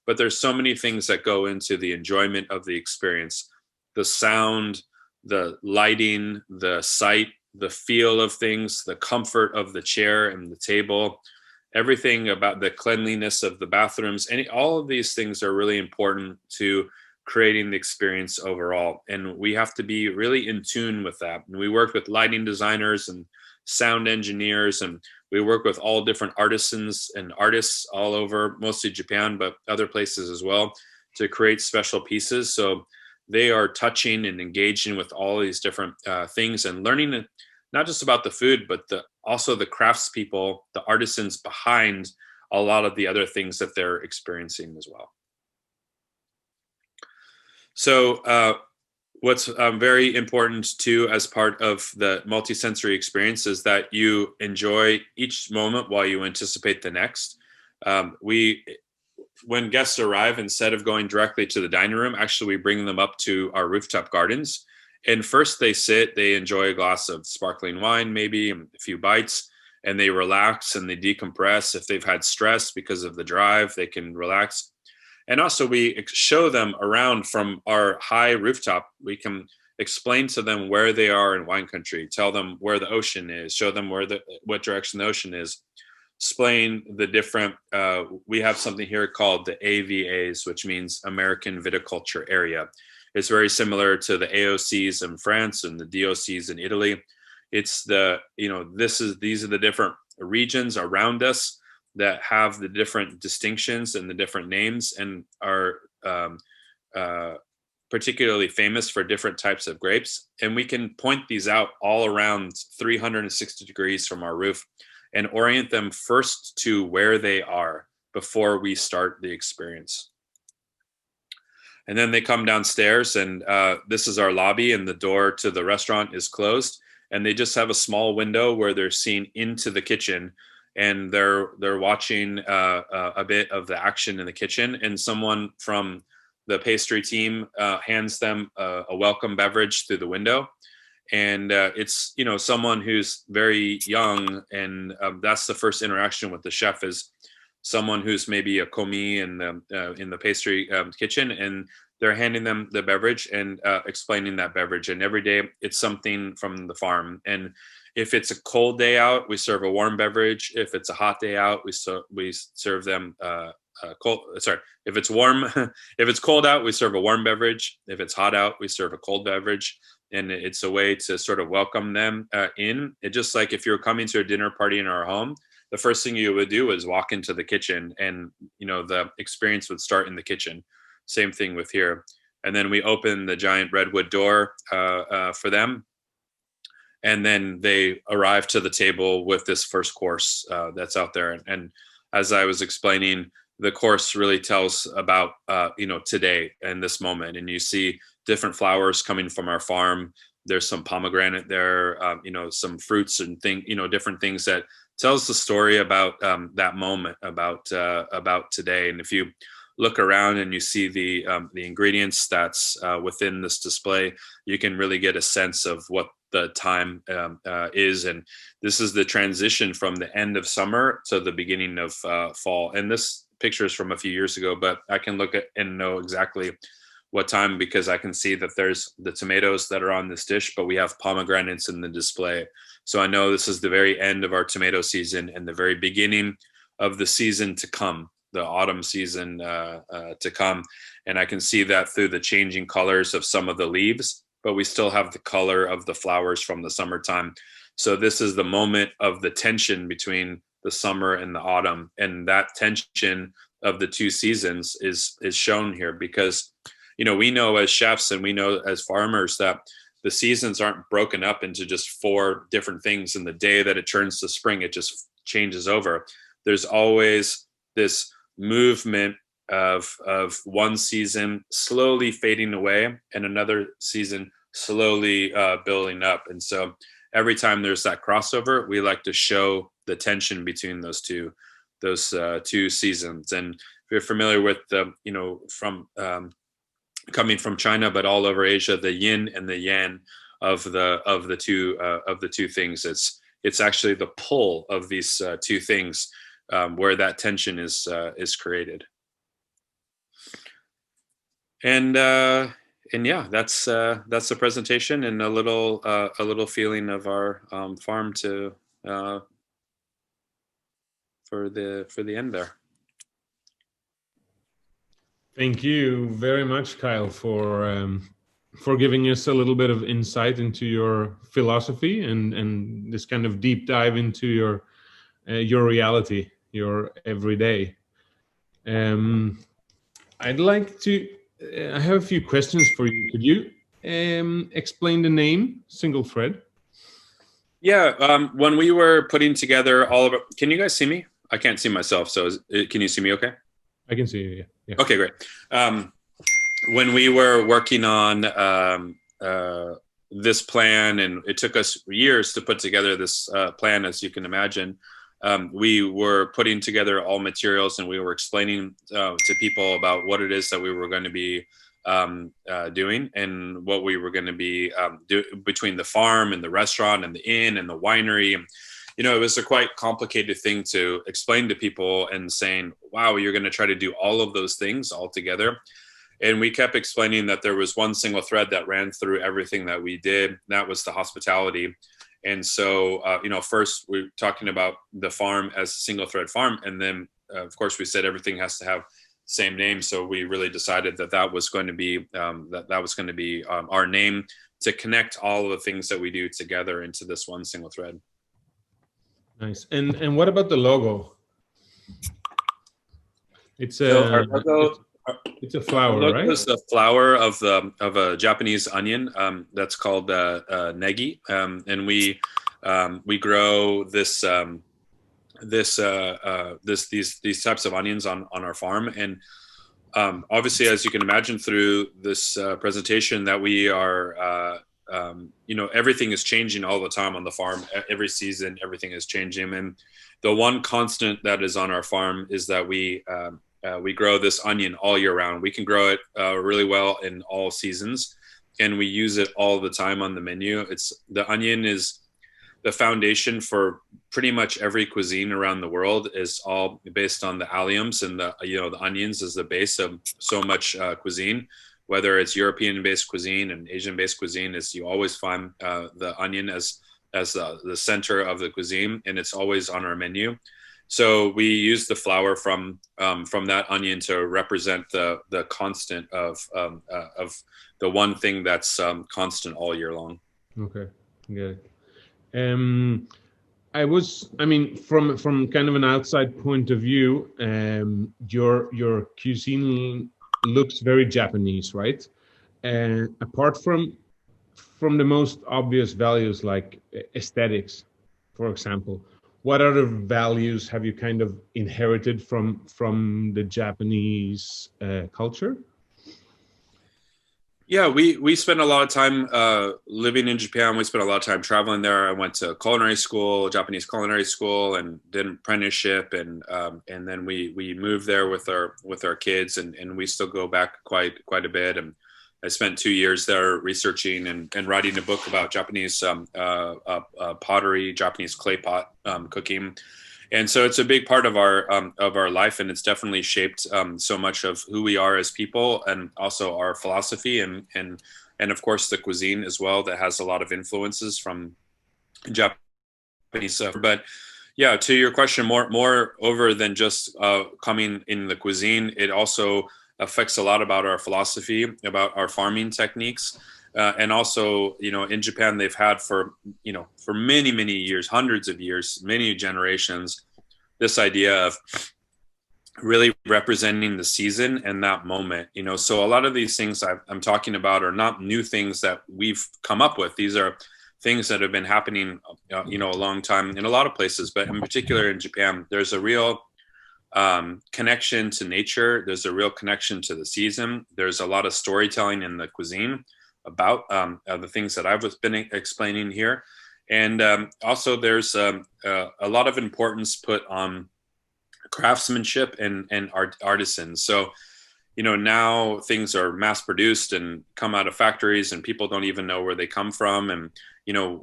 But there's so many things that go into the enjoyment of the experience: the sound, the lighting, the sight, the feel of things, the comfort of the chair and the table, everything about the cleanliness of the bathrooms. All of these things are really important to creating the experience overall. And we have to be really in tune with that. And we work with lighting designers and sound engineers, and we work with all different artisans and artists all over, mostly Japan, but other places as well, to create special pieces. So they are touching and engaging with all these different things and learning not just about the food, but also the craftspeople, the artisans behind a lot of the other things that they're experiencing as well. So what's very important too, as part of the multisensory experience, is that you enjoy each moment while you anticipate the next. When guests arrive, instead of going directly to the dining room, actually we bring them up to our rooftop gardens. And first they sit, they enjoy a glass of sparkling wine, maybe a few bites, and they relax and they decompress. If they've had stress because of the drive, they can relax. And also we show them around from our high rooftop. We can explain to them where they are in wine country, tell them where the ocean is, show them what direction the ocean is, explain the different, we have something here called the AVAs, which means American Viticulture Area. It's very similar to the AOCs in France and the DOCs in Italy. It's these are the different regions around us that have the different distinctions and the different names, and are particularly famous for different types of grapes. And we can point these out all around 360 degrees from our roof and orient them first to where they are before we start the experience. And then they come downstairs, and this is our lobby, and the door to the restaurant is closed. And they just have a small window where they're seeing into the kitchen, and they're watching a bit of the action in the kitchen. And someone from the pastry team hands them a welcome beverage through the window. And it's someone who's very young, and that's the first interaction with the chef, is someone who's maybe a commis in the pastry kitchen, and they're handing them the beverage and explaining that beverage. And every day it's something from the farm. And If it's a cold day out, we serve a warm beverage. If it's a hot day out, we serve them cold. Sorry, if it's warm, if it's cold out, we serve a warm beverage. If it's hot out, we serve a cold beverage. And it's a way to sort of welcome them in. It just like if you're coming to a dinner party in our home, the first thing you would do is walk into the kitchen, and the experience would start in the kitchen. Same thing with here. And then we open the giant redwood door for them, and then they arrive to the table with this first course that's out there. And as I was explaining, the course really tells about today and this moment. And you see different flowers coming from our farm. There's some pomegranate there, some fruits and different things that tells the story about that moment, about today. And if you look around and you see the ingredients that's within this display, you can really get a sense of what the time is. And this is the transition from the end of summer to the beginning of fall. And this picture is from a few years ago, but I can look at and know exactly what time, because I can see that there's the tomatoes that are on this dish, but we have pomegranates in the display. So I know this is the very end of our tomato season and the very beginning of the season to come, the autumn season to come. And I can see that through the changing colors of some of the leaves, but we still have the color of the flowers from the summertime. So this is the moment of the tension between the summer and the autumn. And that tension of the two seasons is shown here, because we know as chefs and we know as farmers that the seasons aren't broken up into just 4 different things. And the day that it turns to spring, it just changes over. There's always this movement of one season slowly fading away and another season slowly building up. And so every time there's that crossover, we like to show the tension between those two seasons. And if you're familiar with from coming from China, but all over Asia, the yin and the yang of the two things. It's actually the pull of these two things where that tension is created. And yeah, that's the presentation and a little feeling of our farm to for the end there. Thank you very much, Kyle, for giving us a little bit of insight into your philosophy and this kind of deep dive into your reality, your everyday. I'd like to. I have a few questions for you. Could you explain the name Single Thread? Yeah. When we were putting together all of it, can you guys see me? I can't see myself. So can you see me? Okay. I can see you. Yeah. Okay, great. When we were working on this plan, and it took us years to put together this plan, as you can imagine, we were putting together all materials, and we were explaining to people about what it is that we were going to be doing, and what we were going to be between the farm and the restaurant and the inn and the winery. It was a quite complicated thing to explain to people, and saying, wow, you're going to try to do all of those things all together. And we kept explaining that there was one single thread that ran through everything that we did. That was the hospitality. And so, first we were talking about the farm as a single thread farm. And then, of course, we said everything has to have the same name. So we really decided that was going to be, our name, to connect all of the things that we do together into this one single thread. Nice. And what about the logo? It's our logo, it's a flower, right? It's the flower of a Japanese onion that's called negi, and we grow these types of onions on our farm. And obviously, as you can imagine through this presentation, that we are everything is changing all the time on the farm. Every season, everything is changing. And the one constant that is on our farm is that we grow this onion all year round. We can grow it really well in all seasons, and we use it all the time on the menu. The onion is the foundation for pretty much every cuisine around the world. Is all based on the alliums, and the onions is the base of so much cuisine. Whether it's European-based cuisine and Asian-based cuisine, is you always find the onion as as the center of the cuisine, and it's always on our menu. So we use the flour from that onion to represent the constant of the one thing that's constant all year long. Okay, good. I mean, from kind of an outside point of view, your cuisine looks very Japanese, right? And apart from the most obvious values like aesthetics, for example, what other values have you kind of inherited from the Japanese culture? Yeah, we spent a lot of time living in Japan. We spent a lot of time traveling there. I went to culinary school, Japanese culinary school, and did an apprenticeship, and then we moved there with our kids, and we still go back quite a bit. And I spent 2 years there researching and writing a book about Japanese pottery, Japanese clay pot cooking. And so it's a big part of our life, and it's definitely shaped so much of who we are as people, and also our philosophy, and of course the cuisine as well, that has a lot of influences from Japanese stuff. But yeah, to your question, more over than just coming in the cuisine, it also affects a lot about our philosophy, about our farming techniques. And also, in Japan, they've had for many years, hundreds of years, many generations, this idea of really representing the season and that moment. So a lot of these things I'm talking about are not new things that we've come up with. These are things that have been happening, a long time in a lot of places, but in particular in Japan, there's a real connection to nature. There's a real connection to the season. There's a lot of storytelling in the cuisine about the things that I've been explaining here. And also there's a lot of importance put on craftsmanship and artisans. So, now things are mass produced and come out of factories, and people don't even know where they come from. And,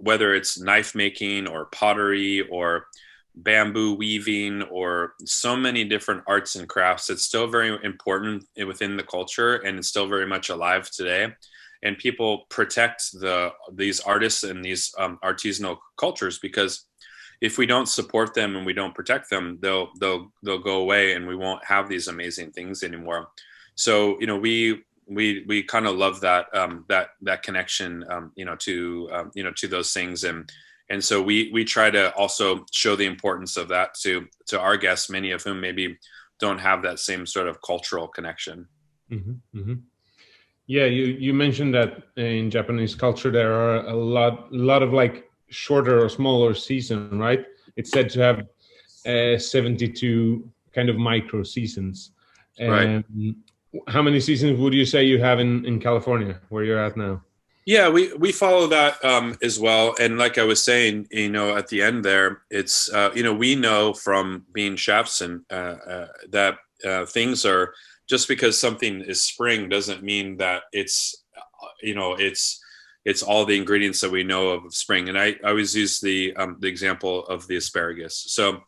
whether it's knife making or pottery or bamboo weaving or so many different arts and crafts, it's still very important within the culture, and it's still very much alive today. And people protect these artists and these artisanal cultures, because if we don't support them and we don't protect them, they'll go away, and we won't have these amazing things anymore. So we kind of love that that connection to those things, and so we try to also show the importance of that to our guests, many of whom maybe don't have that same sort of cultural connection. Mm-hmm, mm-hmm. Yeah, you mentioned that in Japanese culture there are a lot of like shorter or smaller season, right? It's said to have 72 kind of micro seasons. Right. How many seasons would you say you have in California, where you're at now? Yeah, we follow that as well. And like I was saying, at the end there, it's we know from being chefs and that things are, just because something is spring doesn't mean that it's all the ingredients that we know of spring. And I always use the example of the asparagus. So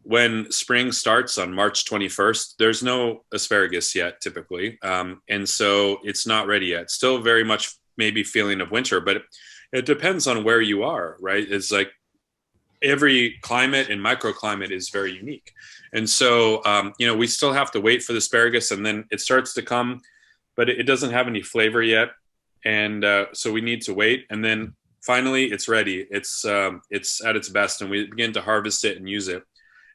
when spring starts on March 21st, there's no asparagus yet typically. And so it's not ready yet. Still very much maybe feeling of winter, but it depends on where you are, right? It's like every climate and microclimate is very unique. And so, we still have to wait for the asparagus, and then it starts to come, but it doesn't have any flavor yet. And so we need to wait. And then finally it's ready. It's at its best, and we begin to harvest it and use it.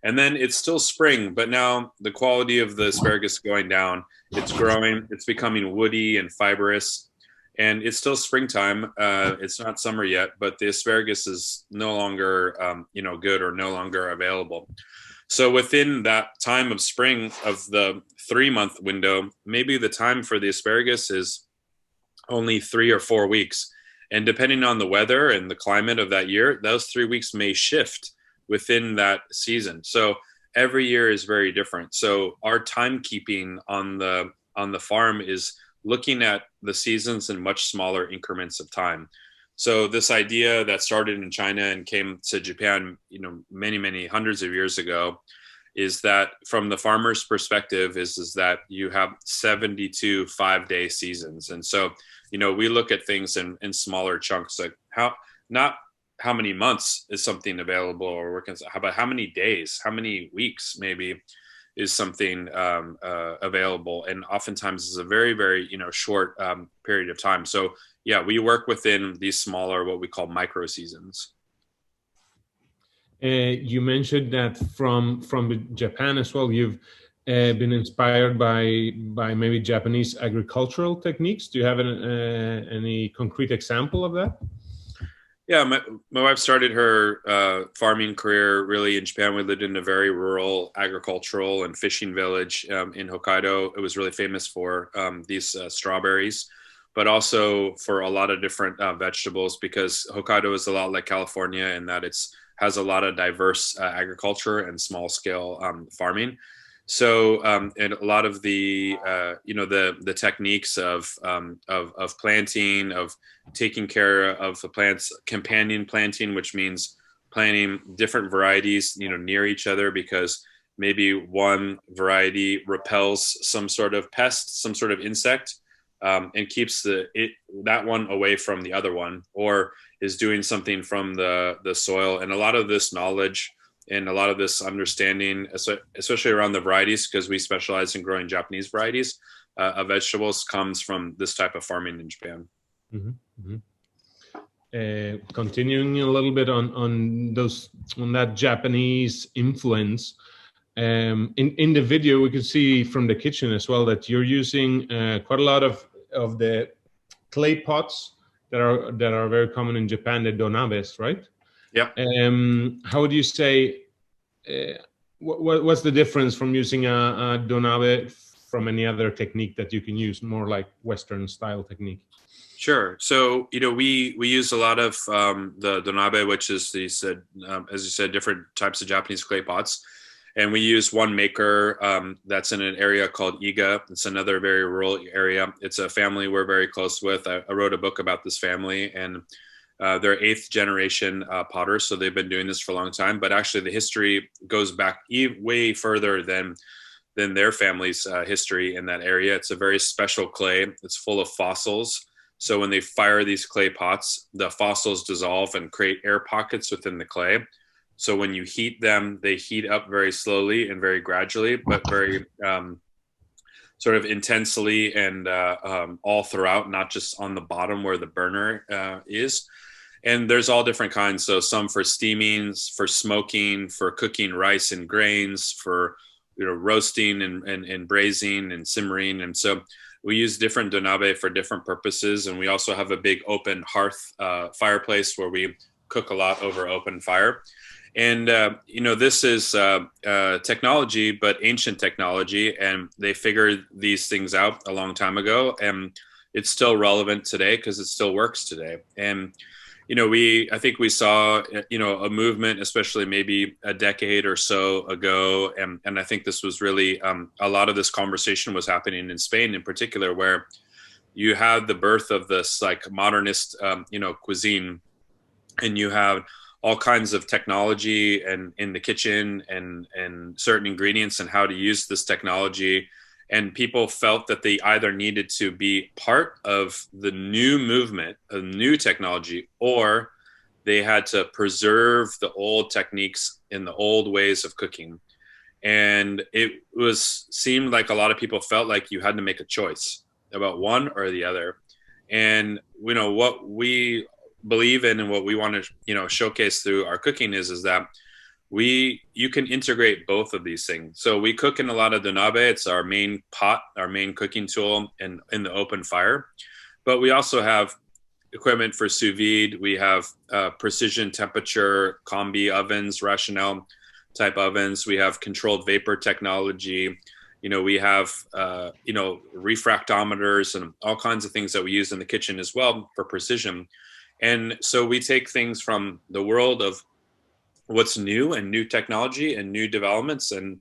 And then it's still spring, but now the quality of the asparagus is going down. It's growing, it's becoming woody and fibrous. And it's still springtime. It's not summer yet, but the asparagus is no longer, good or no longer available. So within that time of spring of the 3-month window, maybe the time for the asparagus is only 3 or 4 weeks. And depending on the weather and the climate of that year, those 3 weeks may shift within that season. So every year is very different. So our timekeeping on the farm is looking at the seasons in much smaller increments of time. So this idea that started in China and came to Japan, many hundreds of years ago, is that from the farmer's perspective is that you have 72 5-day seasons. And so, we look at things in smaller chunks, like how, not how many months is something available, or working, how about how many days, how many weeks maybe is something available, and oftentimes is a very, very, short period of time. So yeah, we work within these smaller, what we call micro seasons. You mentioned that from Japan as well. You've been inspired by maybe Japanese agricultural techniques. Do you have any concrete example of that? Yeah, my wife started her farming career really in Japan. We lived in a very rural agricultural and fishing village in Hokkaido. It was really famous for these strawberries, but also for a lot of different vegetables, because Hokkaido is a lot like California in that has a lot of diverse agriculture and small scale farming. So, and a lot of the the techniques of planting, of taking care of the plants, companion planting, which means planting different varieties near each other, because maybe one variety repels some sort of pest, some sort of insect, and keeps that one away from the other one, or is doing something from the soil. And a lot of this knowledge and a lot of this understanding, especially around the varieties, because we specialize in growing Japanese varieties of vegetables, comes from this type of farming in Japan. Mm-hmm. Continuing a little bit on that Japanese influence, in the video we could see from the kitchen as well that you're using quite a lot of the clay pots that are very common in Japan, the donabes, right? Yeah. How would you say, what's the difference from using a donabe from any other technique that you can use, more like Western style technique? Sure. So, we use a lot of the donabe, which is these, as you said, different types of Japanese clay pots. And we use one maker that's in an area called Iga. It's another very rural area. It's a family we're very close with. I wrote a book about this family, and they're 8th generation potters. So they've been doing this for a long time. But actually, the history goes back way further than their family's history in that area. It's a very special clay. It's full of fossils. So when they fire these clay pots, the fossils dissolve and create air pockets within the clay. So when you heat them, they heat up very slowly and very gradually, but very sort of intensely and all throughout, not just on the bottom where the burner is. And there's all different kinds. So some for steaming, for smoking, for cooking rice and grains, for roasting and braising and simmering. And so we use different donabe for different purposes. And we also have a big open hearth fireplace where we cook a lot over open fire. And, this is technology, but ancient technology. And they figured these things out a long time ago. And it's still relevant today because it still works today. And, I think we saw, a movement, especially maybe a decade or so ago. And I think this was really a lot of this conversation was happening in Spain in particular, where you had the birth of this like modernist, cuisine, and you have all kinds of technology and in the kitchen and certain ingredients and how to use this technology. And people felt that they either needed to be part of the new movement, a new technology, or they had to preserve the old techniques in the old ways of cooking. And it seemed like a lot of people felt like you had to make a choice about one or the other. And what we believe in and what we want to showcase through our cooking is that you can integrate both of these things. So we cook in a lot of donabe. It's our main pot, our main cooking tool in the open fire. But we also have equipment for sous vide. We have precision temperature combi ovens, Rationale type ovens. We have controlled vapor technology. We have refractometers and all kinds of things that we use in the kitchen as well for precision. And so we take things from the world of what's new and new technology and new developments and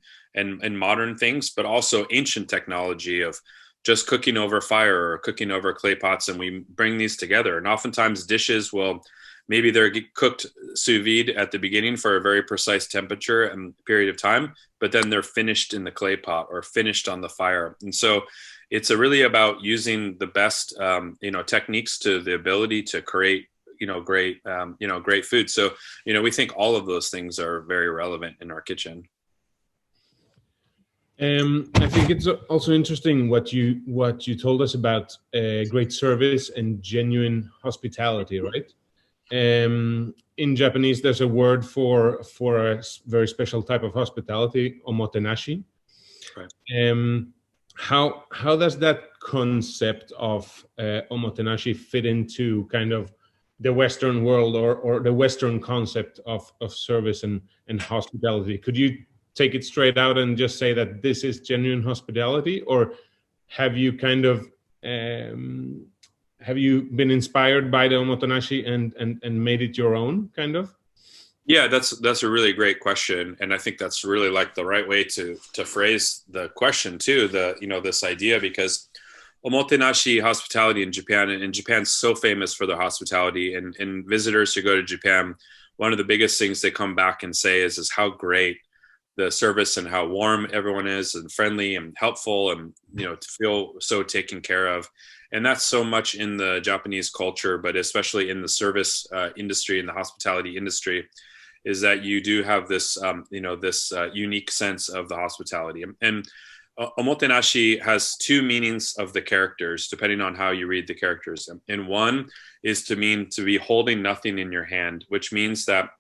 modern things, but also ancient technology of just cooking over fire or cooking over clay pots. And we bring these together. And oftentimes dishes maybe they're cooked sous vide at the beginning for a very precise temperature and period of time, but then they're finished in the clay pot or finished on the fire. And so it's really about using the best, techniques to the ability to create, great food. So, we think all of those things are very relevant in our kitchen. I think it's also interesting what you told us about great service and genuine hospitality, right? In Japanese, there's a word for a very special type of hospitality, omotenashi. Right. How does that concept of omotenashi fit into kind of the Western world or the Western concept of service and hospitality? Could you take it straight out and just say that this is genuine hospitality, or have you kind of have you been inspired by the omotenashi and made it your own, kind of? Yeah, that's a really great question, and I think that's really like the right way to phrase the question too. This idea, because omotenashi hospitality in Japan, and Japan's so famous for their hospitality, and visitors who go to Japan, one of the biggest things they come back and say is how great the service and how warm everyone is and friendly and helpful, and to feel so taken care of. And that's so much in the Japanese culture, but especially in the service industry and the hospitality industry, is that you do have this unique sense of the hospitality. And omotenashi has two meanings of the characters depending on how you read the characters. And one is to mean to be holding nothing in your hand, which means that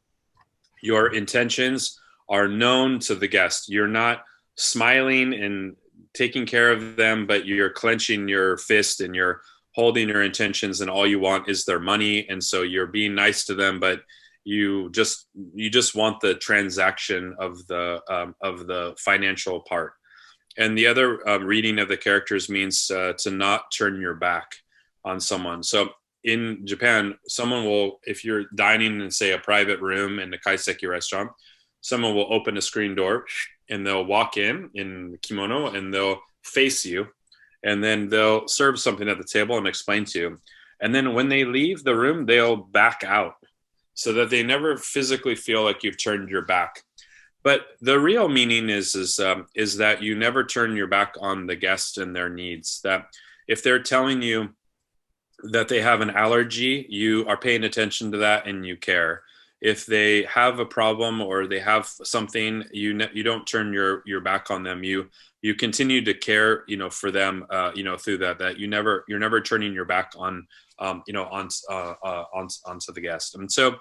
your intentions are known to the guest. You're not smiling and taking care of them, but you're clenching your fist and you're holding your intentions, and all you want is their money. And so you're being nice to them, but you just want the transaction of the financial part. And the other reading of the characters means to not turn your back on someone. So in Japan, someone will, if you're dining in, say, a private room in a kaiseki restaurant, someone will open a screen door and they'll walk in kimono, and they'll face you, and then they'll serve something at the table and explain to you. And then when they leave the room, they'll back out so that they never physically feel like you've turned your back. But the real meaning is that you never turn your back on the guest and their needs. That if they're telling you that they have an allergy, you are paying attention to that and you care. If they have a problem or they have something, you don't turn your back on them. You continue to care, for them, through that you're never turning your back on, onto the guest. And so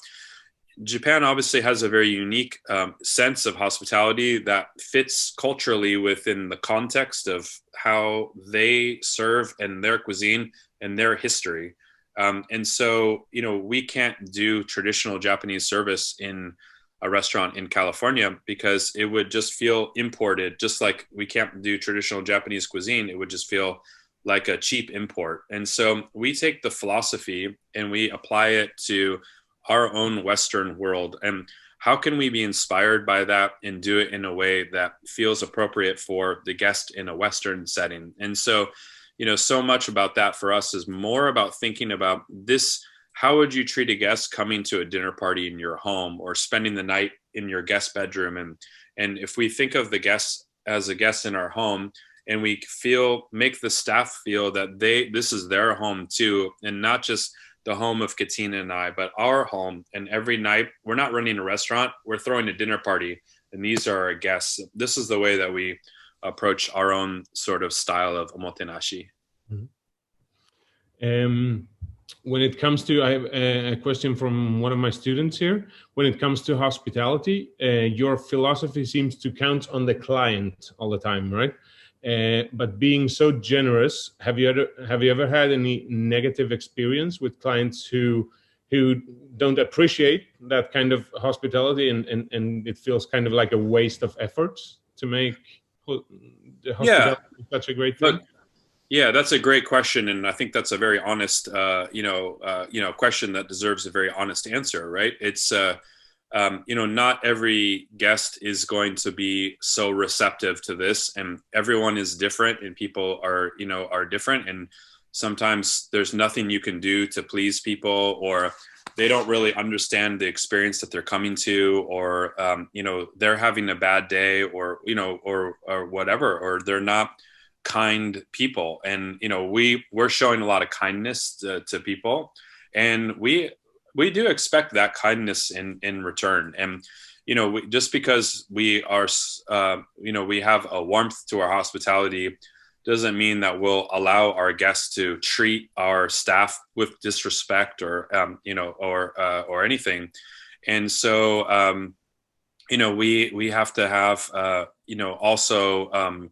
Japan obviously has a very unique sense of hospitality that fits culturally within the context of how they serve and their cuisine and their history. And so, we can't do traditional Japanese service in a restaurant in California because it would just feel imported, just like we can't do traditional Japanese cuisine. It would just feel like a cheap import. And so we take the philosophy and we apply it to our own Western world. And how can we be inspired by that and do it in a way that feels appropriate for the guest in a Western setting? And so, so much about that for us is more about thinking about this. How would you treat a guest coming to a dinner party in your home or spending the night in your guest bedroom? And if we think of the guest as a guest in our home, and we make the staff feel that this is their home too, and not just the home of Katina and I, but our home. And every night, we're not running a restaurant, we're throwing a dinner party, and these are our guests. This is the way that we approach our own sort of style of omotenashi. When it comes to, I have a question from one of my students here. When it comes to hospitality, your philosophy seems to count on the client all the time, right? But being so generous, have you ever had any negative experience with clients who don't appreciate that kind of hospitality, and it feels kind of like a waste of efforts to make the hospitality such a great thing? Yeah, that's a great question, and I think that's a very honest, question that deserves a very honest answer, right? It's not every guest is going to be so receptive to this, and everyone is different, and people are different, and sometimes there's nothing you can do to please people, or they don't really understand the experience that they're coming to, or they're having a bad day, or whatever, or they're not kind people. And we're showing a lot of kindness to people, and we we do expect that kindness in return. And, just because we are, we have a warmth to our hospitality doesn't mean that we'll allow our guests to treat our staff with disrespect or, or anything. And so, we have to have, also,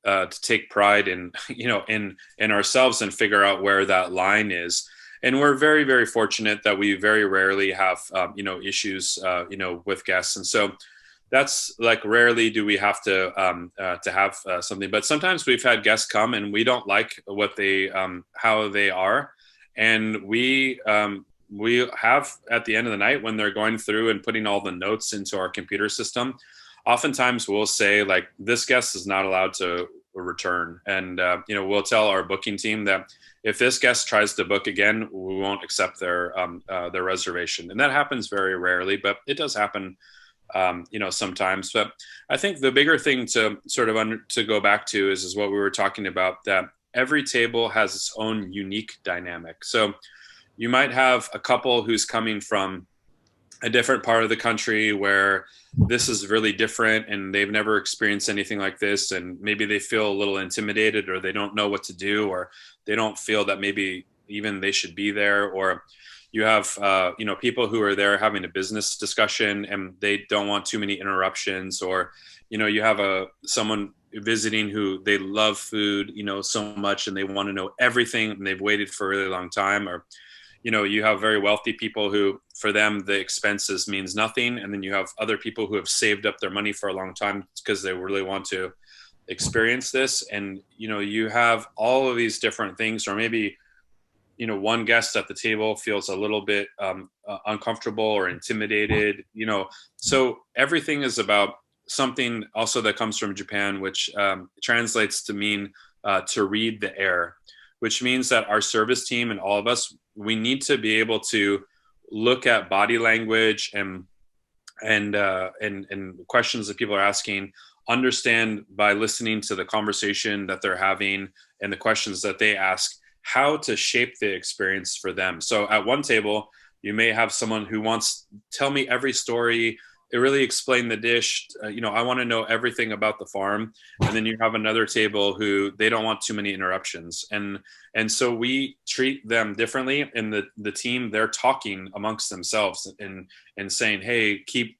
to take pride in, in ourselves and figure out where that line is. And we're very, very fortunate that we very rarely have, issues, with guests. And so that's like, rarely do we have to have something, but sometimes we've had guests come and we don't like what they, how they are. And we have, at the end of the night, when they're going through and putting all the notes into our computer system, oftentimes we'll say, like, this guest is not allowed to return. And, we'll tell our booking team that if this guest tries to book again, we won't accept their reservation. And that happens very rarely, but it does happen, sometimes. But I think the bigger thing to sort of to go back to is what we were talking about, that every table has its own unique dynamic. So you might have a couple who's coming from a different part of the country where this is really different and they've never experienced anything like this. And maybe they feel a little intimidated, or they don't know what to do, or they don't feel that maybe even they should be there. Or you have, people who are there having a business discussion and they don't want too many interruptions. Or, you have someone visiting who they love food, so much, and they want to know everything and they've waited for a really long time. Or, you have very wealthy people who, for them, the expenses means nothing. And then you have other people who have saved up their money for a long time because they really want to experience this. And, you have all of these different things. Or maybe, one guest at the table feels a little bit uncomfortable or intimidated, so everything is about something also that comes from Japan, which translates to mean to read the air, which means that our service team and all of us, we need to be able to look at body language and questions that people are asking, understand by listening to the conversation that they're having and the questions that they ask, how to shape the experience for them. So at one table, you may have someone who wants, tell me every story, really explain the dish. I want to know everything about the farm. And then you have another table who they don't want too many interruptions. And so we treat them differently. And the team, they're talking amongst themselves and saying, hey, keep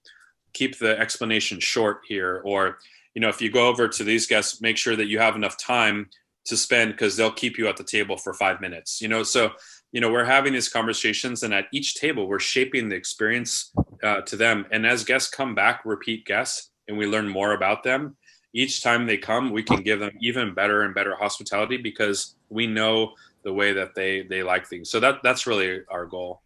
the explanation short here. Or, if you go over to these guests, make sure that you have enough time to spend, because they'll keep you at the table for 5 minutes. So we're having these conversations, and at each table, we're shaping the experience to them. And as guests come back, repeat guests, and we learn more about them, each time they come, we can give them even better and better hospitality because we know the way that they like things. So that's really our goal.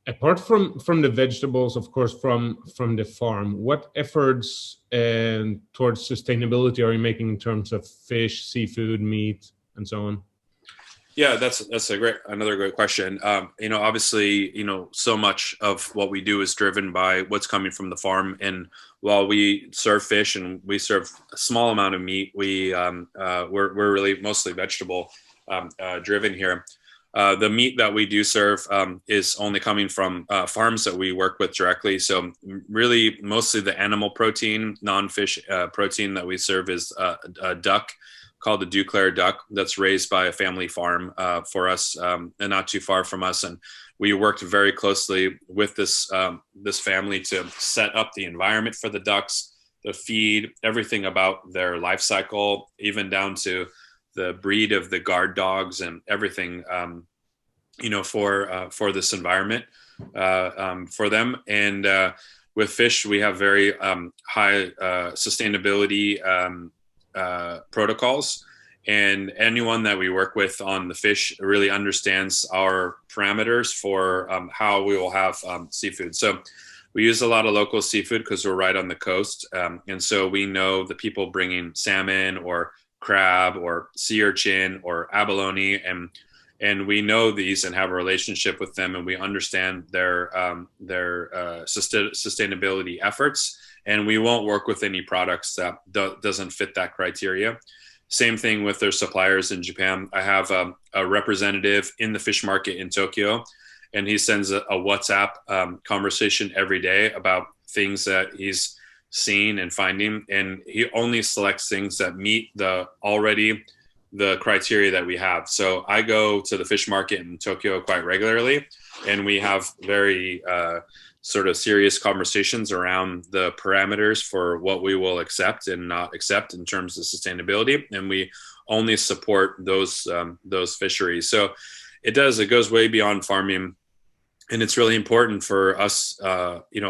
Apart from the vegetables, of course, from the farm, what efforts towards sustainability are you making in terms of fish, seafood, meat, and so on? Yeah, that's another great question. Obviously, so much of what we do is driven by what's coming from the farm. And while we serve fish and we serve a small amount of meat, we're really mostly vegetable driven here. The meat that we do serve is only coming from farms that we work with directly. So really, mostly the animal protein, non-fish protein that we serve is a duck called the Duclair duck that's raised by a family farm for us and not too far from us. And we worked very closely with this family to set up the environment for the ducks, the feed, everything about their life cycle, even down to the breed of the guard dogs and everything, for this environment for them. And with fish, we have very high sustainability protocols, and anyone that we work with on the fish really understands our parameters for how we will have seafood. So we use a lot of local seafood because we're right on the coast, and so we know the people bringing salmon or crab or sea urchin or abalone, and we know these and have a relationship with them, and we understand their sustainability efforts. And we won't work with any products that doesn't fit that criteria. Same thing with their suppliers in Japan. I have a representative in the fish market in Tokyo, and he sends a WhatsApp conversation every day about things that he's seeing and finding, and he only selects things that meet the criteria that we have. So I go to the fish market in Tokyo quite regularly, and we have very sort of serious conversations around the parameters for what we will accept and not accept in terms of sustainability, and we only support those fisheries. So it goes way beyond farming. And it's really important for us,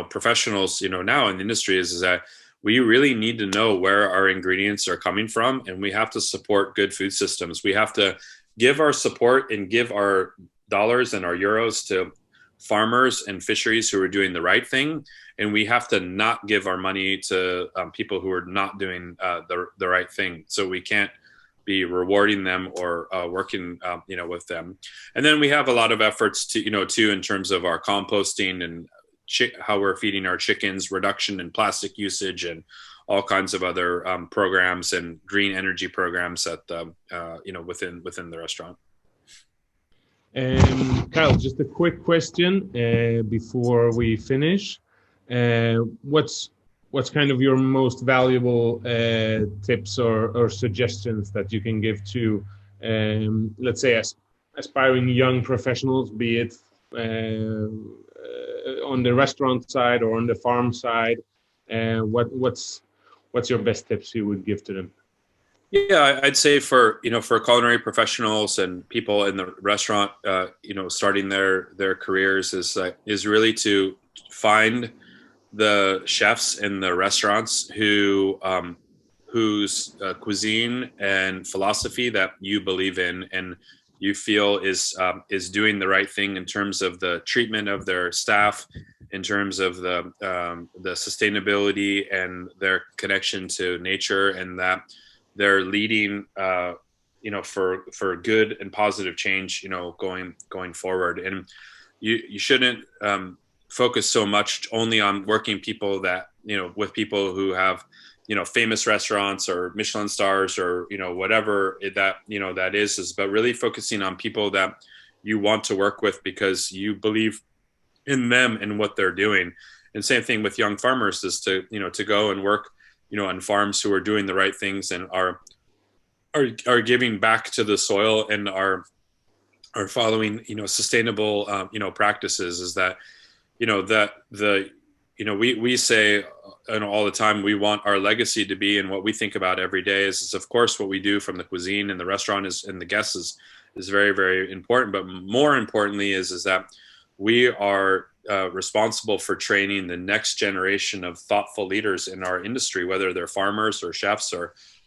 professionals, now in the industry is that we really need to know where our ingredients are coming from, and we have to support good food systems. We have to give our support and give our dollars and our euros to farmers and fisheries who are doing the right thing, and we have to not give our money to people who are not doing the right thing. So we can't be rewarding them or working with them. And then we have a lot of efforts to too, in terms of our composting and how we're feeding our chickens, reduction in plastic usage, and all kinds of other programs and green energy programs at within the restaurant. Kyle, just a quick question before we finish. What's kind of your most valuable tips or suggestions that you can give to, let's say, aspiring young professionals, be it on the restaurant side or on the farm side? What's your best tips you would give to them? Yeah, I'd say for culinary professionals and people in the restaurant, starting their careers is really to find the chefs in the restaurants whose cuisine and philosophy that you believe in and you feel is doing the right thing in terms of the treatment of their staff, in terms of the sustainability and their connection to nature, and that they're leading for good and positive change going forward. And you shouldn't focus so much only on working people that with people who have famous restaurants or Michelin stars or whatever that is, but really focusing on people that you want to work with because you believe in them and what they're doing. And same thing with young farmers is to go and work on farms who are doing the right things and are giving back to the soil and are following sustainable practices. Is that we say all the time we want our legacy to be, and what we think about every day is of course what we do from the cuisine and the restaurant and the guests is very, very important. But more importantly is that we are responsible for training the next generation of thoughtful leaders in our industry, whether they're farmers or chefs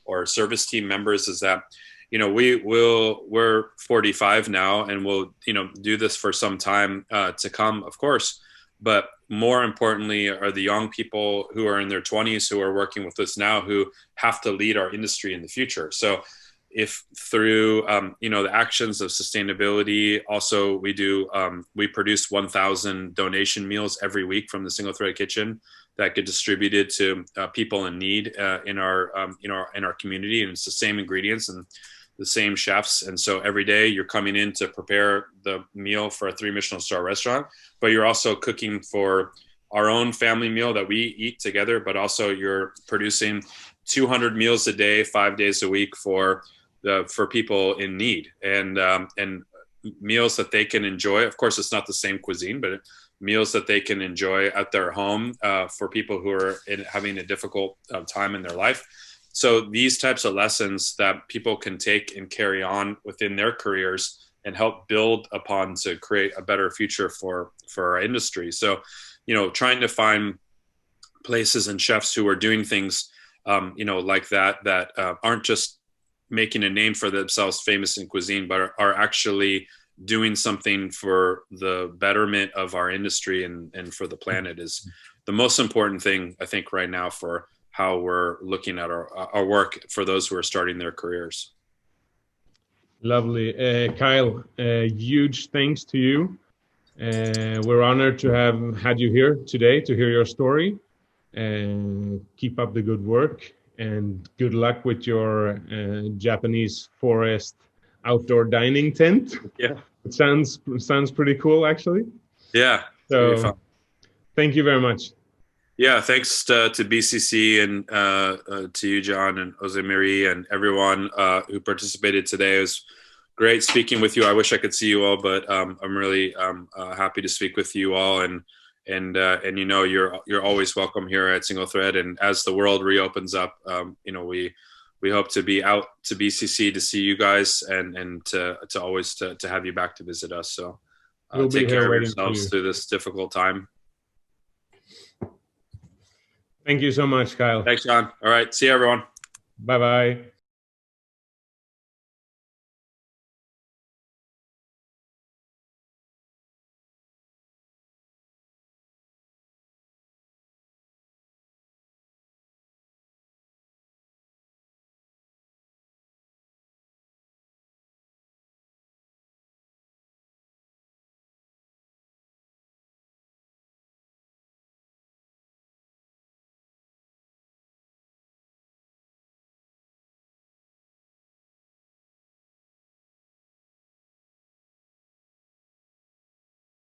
or service team members. Is that we're 45 now, and we'll do this for some time to come, of course. But more importantly are the young people who are in their 20s who are working with us now, who have to lead our industry in the future. So if through the actions of sustainability, also we produce 1,000 donation meals every week from the Single Thread Kitchen that get distributed to people in need in our community, and it's the same ingredients and the same chefs. And so every day you're coming in to prepare the meal for a 3 Michelin star restaurant, but you're also cooking for our own family meal that we eat together, but also you're producing 200 meals a day, 5 days a week for people in need, and meals that they can enjoy. Of course, it's not the same cuisine, but meals that they can enjoy at their home for people who are having a difficult time in their life. So these types of lessons that people can take and carry on within their careers and help build upon to create a better future for our industry. So, trying to find places and chefs who are doing things, like that aren't just making a name for themselves famous in cuisine, but are actually doing something for the betterment of our industry and for the planet is the most important thing, I think, right now for how we're looking at our work for those who are starting their careers. Lovely. Kyle, huge thanks to you. We're honored to have had you here today to hear your story. Keep up the good work. and good luck with your Japanese forest outdoor dining tent. Yeah. It sounds pretty cool, actually. Yeah. So thank you very much. Yeah, thanks to BCC and to you, John, and Jose Marie, and everyone who participated today. It was great speaking with you. I wish I could see you all, but I'm really happy to speak with you all. And you know, you're always welcome here at Single Thread. And as the world reopens up, you know, we hope to be out to BCC to see you guys and to always to have you back to visit us. So we'll take care of yourselves through this difficult time. Thank you so much, Kyle. Thanks, John. All right. See you, everyone. Bye-bye.